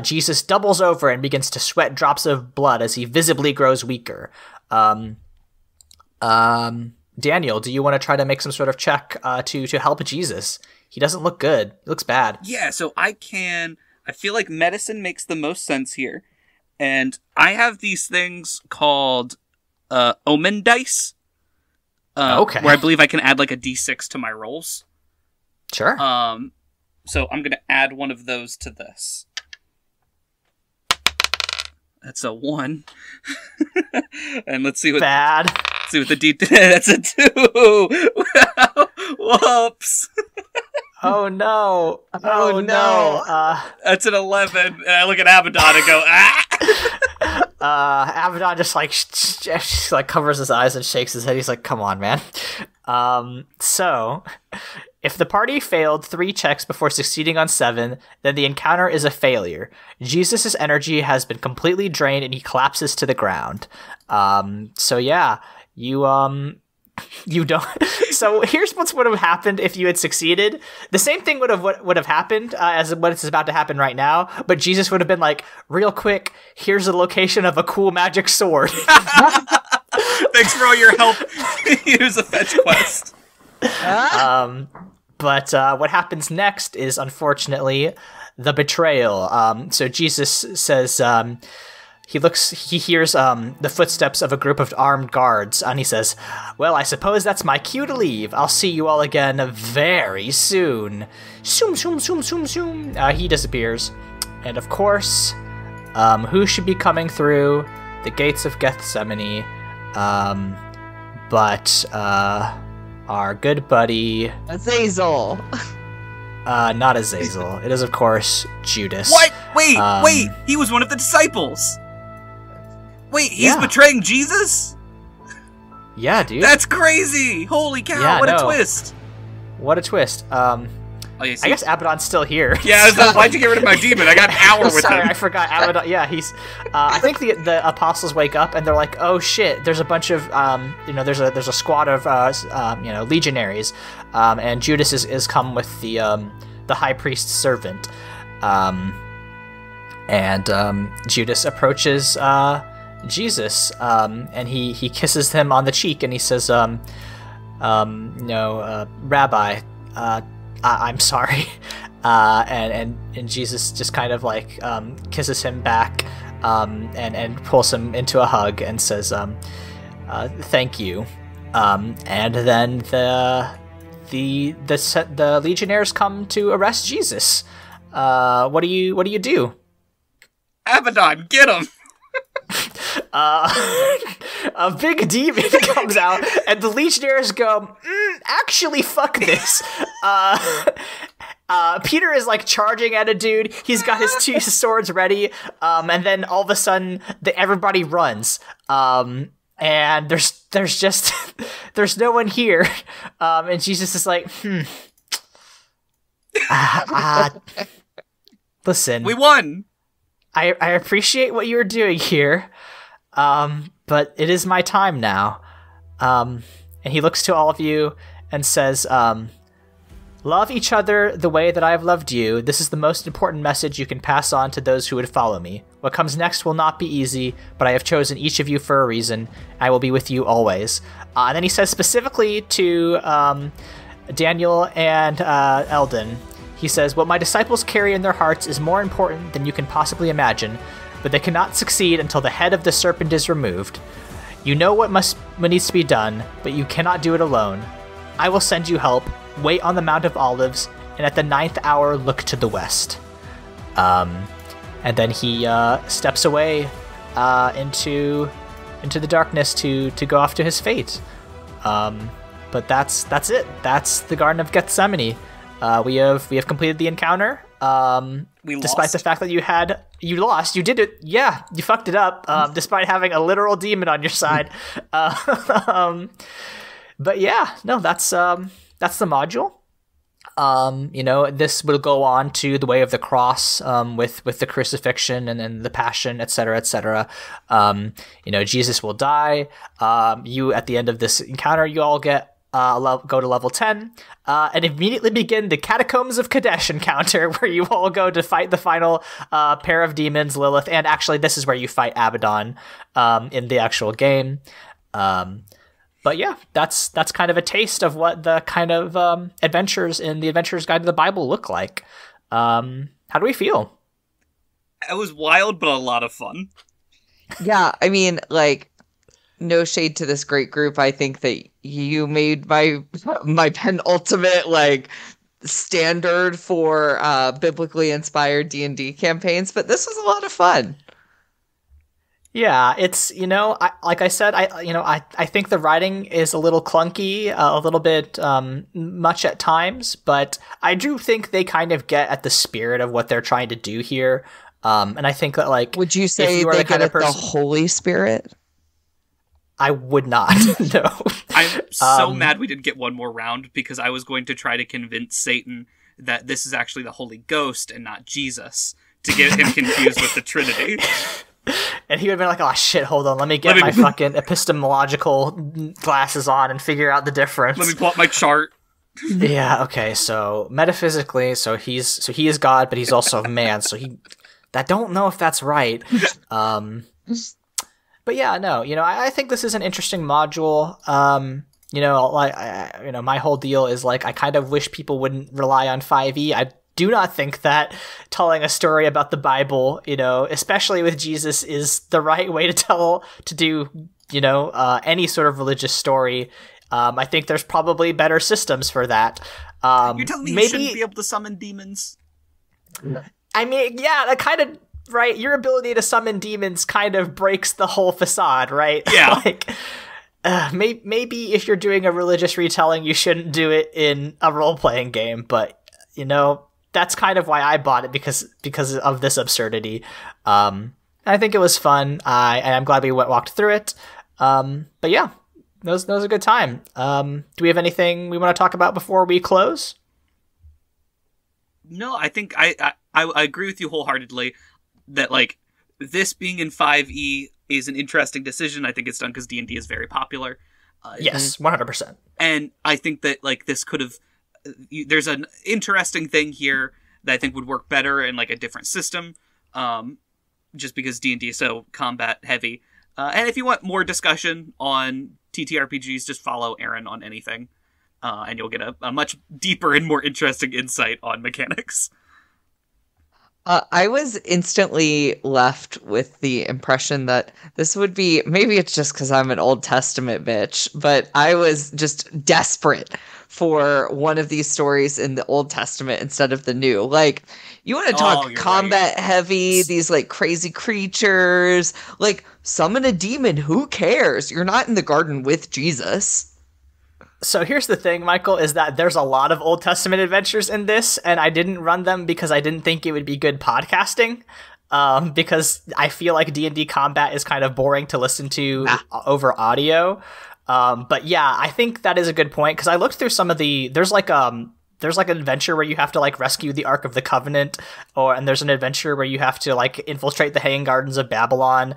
Jesus doubles over and begins to sweat drops of blood as he visibly grows weaker. Daniel, do you want to try to make some sort of check to help Jesus? He doesn't look good. He looks bad. Yeah, so I feel like medicine makes the most sense here. And I have these things called omen dice. Okay. Where I believe I can add like a d6 to my rolls. Sure. So I'm going to add one of those to this. That's a 1. And let's see what... Bad. Let's see what the d... That's a 2! Whoops! Oh no! Oh no! That's an 11, and I look at Abaddon and go, ah! Abaddon just like covers his eyes and shakes his head. He's like, "Come on, man." So, if the party failed 3 checks before succeeding on 7, then the encounter is a failure. Jesus' energy has been completely drained, and he collapses to the ground. So yeah, you don't. So here's what would have happened if you had succeeded. The same thing would have happened as what is about to happen right now. But Jesus would have been like, real quick, here's the location of a cool magic sword. Thanks for all your help. Here's a fetch quest. But what happens next is, unfortunately, the betrayal. So Jesus says, he hears the footsteps of a group of armed guards, and he says, "Well, I suppose that's my cue to leave. I'll see you all again very soon." Zoom, zoom, zoom, zoom, zoom. He disappears. And of course, who should be coming through the gates of Gethsemane but our good buddy... Azazel. Not Azazel. It is, of course, Judas. What? Wait! He was one of the disciples! Wait, he's betraying Jesus? Yeah, dude. That's crazy! Holy cow, a twist! What a twist. I guess Abaddon's still here. Yeah, why'd you get rid of my demon? I got an hour with Sorry, him. I forgot. Abaddon, yeah, he's... I think the apostles wake up and they're like, oh shit, there's a bunch of, there's a squad of, legionaries, and Judas is come with the high priest's servant. And Judas approaches Jesus, and he kisses him on the cheek, and he says, Rabbi, I'm sorry. And Jesus just kind of like kisses him back, and pulls him into a hug and says, thank you. And then the legionnaires come to arrest Jesus. What do you do? Abaddon, get him! A big demon comes out, and the legionnaires go, actually, fuck this. Peter is like charging at a dude. He's got his 2 swords ready, and then all of a sudden, everybody runs. And there's no one here. And Jesus is like, listen, we won. I appreciate what you're doing here, but it is my time now. And he looks to all of you and says, love each other the way that I have loved you. This is the most important message you can pass on to those who would follow me. What comes next will not be easy, but I have chosen each of you for a reason. I will be with you always. And then he says specifically to Daniel and Eldon. He says, "What my disciples carry in their hearts is more important than you can possibly imagine, but they cannot succeed until the head of the serpent is removed. You know what needs to be done, but you cannot do it alone. I will send you help. Wait on the Mount of Olives, and at the 9th hour look to the west." And then he steps away into the darkness to go off to his fate. But that's it. That's the Garden of Gethsemane. We have completed the encounter. Despite the fact that you lost, you did it. Yeah, you fucked it up. Despite having a literal demon on your side. But yeah, no, that's the module. This will go on to the way of the cross, with the crucifixion and then the passion, etc., etc. Jesus will die. You at the end of this encounter, you all get go to level 10, and immediately begin the Catacombs of Kadesh encounter, where you all go to fight the final pair of demons, Lilith, and actually this is where you fight Abaddon in the actual game. But yeah, that's kind of a taste of what the kind of adventures in the Adventurer's Guide to the Bible look like. How do we feel? It was wild, but a lot of fun. Yeah, I mean, like, no shade to this great group. I think that you made my penultimate, like, standard for biblically inspired D&D campaigns, but this was a lot of fun. Yeah, it's, I think the writing is a little clunky, a little bit much at times, but I do think they kind of get at the spirit of what they're trying to do here. And I think that, like, would you say you they get at the Holy Spirit? I would not. No. I'm so mad we didn't get one more round, because I was going to try to convince Satan that this is actually the Holy Ghost and not Jesus, to get him confused with the Trinity. And he would have been like, "Oh shit, hold on, let me get my fucking epistemological glasses on and figure out the difference. Let me pull up my chart." Yeah, okay, so metaphysically, so he is God, but he's also a man, so I don't know if that's right. But yeah, no, I think this is an interesting module. My whole deal is, like, I kind of wish people wouldn't rely on 5e. I do not think that telling a story about the Bible, especially with Jesus, is the right way to do any sort of religious story. I think there's probably better systems for that. You're telling me you shouldn't be able to summon demons? I mean, yeah, that kind of, right? Your ability to summon demons kind of breaks the whole facade, right? Yeah. Like, maybe if you're doing a religious retelling, you shouldn't do it in a role-playing game, but, that's kind of why I bought it, because of this absurdity. I think it was fun. I'm glad we walked through it. But yeah, that was a good time. Do we have anything we want to talk about before we close? No, I think I agree with you wholeheartedly that, like, this being in 5e is an interesting decision. I think it's done because D&D is very popular. Yes, 100%. And I think that, like, this could have... There's an interesting thing here that I think would work better in, like, a different system, just because D&D is so combat heavy. And if you want more discussion on TTRPGs, just follow Aaron on anything, and you'll get a much deeper and more interesting insight on mechanics. I was instantly left with the impression that this would be, maybe it's just because I'm an Old Testament bitch, but I was just desperate for one of these stories in the Old Testament instead of the New. Like, you want to talk combat heavy, these, like, crazy creatures, like, summon a demon, who cares? You're not in the garden with Jesus. So here's the thing, Michael, is that there's a lot of Old Testament adventures in this, and I didn't run them because I didn't think it would be good podcasting, because I feel like D&D combat is kind of boring to listen to over audio. But yeah, I think that is a good point, because I looked through some of there's like an adventure where you have to, like, rescue the Ark of the Covenant, and there's an adventure where you have to, like, infiltrate the Hanging Gardens of Babylon.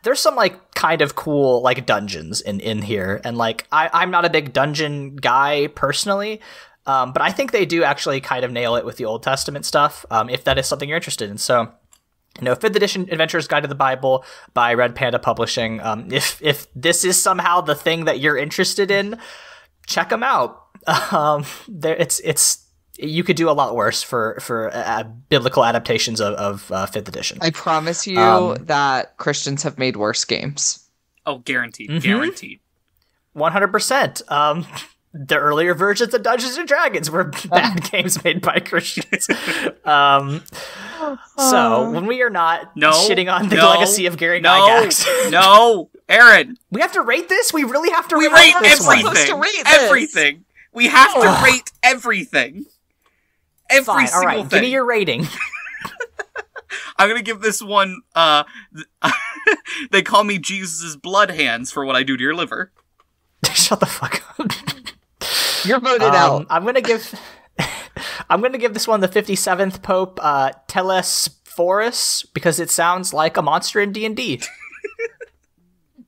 There's some, like, kind of cool, like, dungeons in here, and, like, I'm not a big dungeon guy personally, but I think they do actually kind of nail it with the Old Testament stuff, if that is something you're interested in. So, 5th edition Adventurer's Guide to the Bible by Red Panda Publishing. If this is somehow the thing that you're interested in, check them out. You could do a lot worse for biblical adaptations of 5th edition. I promise you that Christians have made worse games. Oh, guaranteed. Guaranteed. 100%. The earlier versions of Dungeons and Dragons were bad games made by Christians. So when we are not shitting on the legacy of Gary Gygax, no, Aaron, we have to rate this. We really have to rate everything. We have to rate everything. Every single thing. Give me your rating. I'm gonna give this one. They call me Jesus' blood hands for what I do to your liver. Shut the fuck up. You're voted out. I'm gonna give this one the 57th Pope, Telesphorus, because it sounds like a monster in D&D.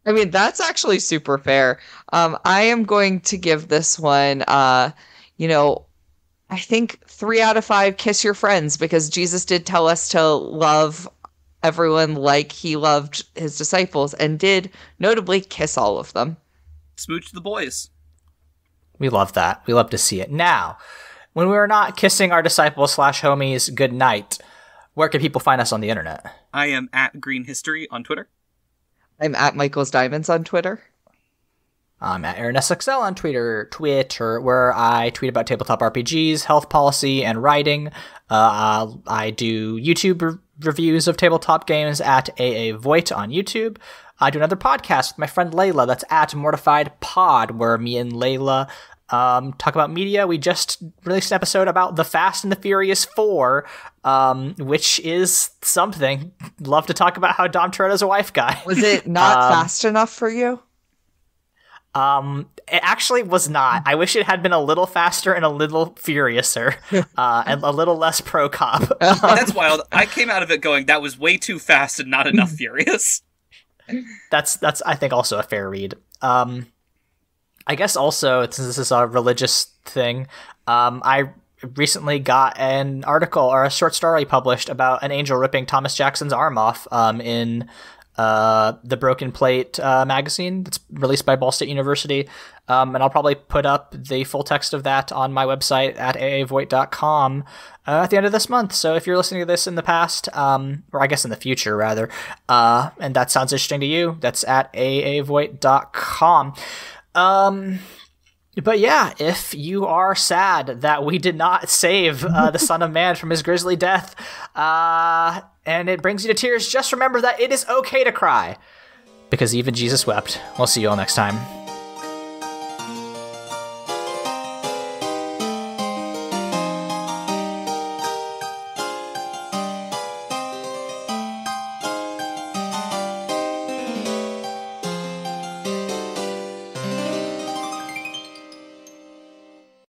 I mean, that's actually super fair. I am going to give this one, I think 3 out of 5 kiss your friends, because Jesus did tell us to love everyone like he loved his disciples, and did notably kiss all of them. Smooch the boys. We love that. We love to see it. Now, when we are not kissing our disciples / homies goodnight, where can people find us on the internet? I am at Green History on Twitter. I'm at Michael's Diamonds on Twitter. I'm at AaronSXL on Twitter, where I tweet about tabletop RPGs, health policy, and writing. I do YouTube reviews of tabletop games at AA Voigt on YouTube. I do another podcast with my friend Layla that's at Mortified Pod, where me and Layla talk about media. We just released an episode about The Fast and the Furious 4, which is something. Love to talk about how Dom Toretto's a wife guy. Was it not fast enough for you? It actually was not. I wish it had been a little faster and a little furiouser, and a little less pro-cop. That's wild. I came out of it going, that was way too fast and not enough furious. That's I think also a fair read. I guess also, since this is a religious thing, I recently got an article or a short story published about an angel ripping Thomas Jackson's arm off in the Broken Plate magazine that's released by Ball State University. And I'll probably put up the full text of that on my website at aavoigt.com at the end of this month. So if you're listening to this in the past, or I guess in the future rather, and that sounds interesting to you, that's at aavoigt.com. But yeah, if you are sad that we did not save the Son of Man from his grisly death, and it brings you to tears, just remember that it is okay to cry, because even Jesus wept. We'll see you all next time.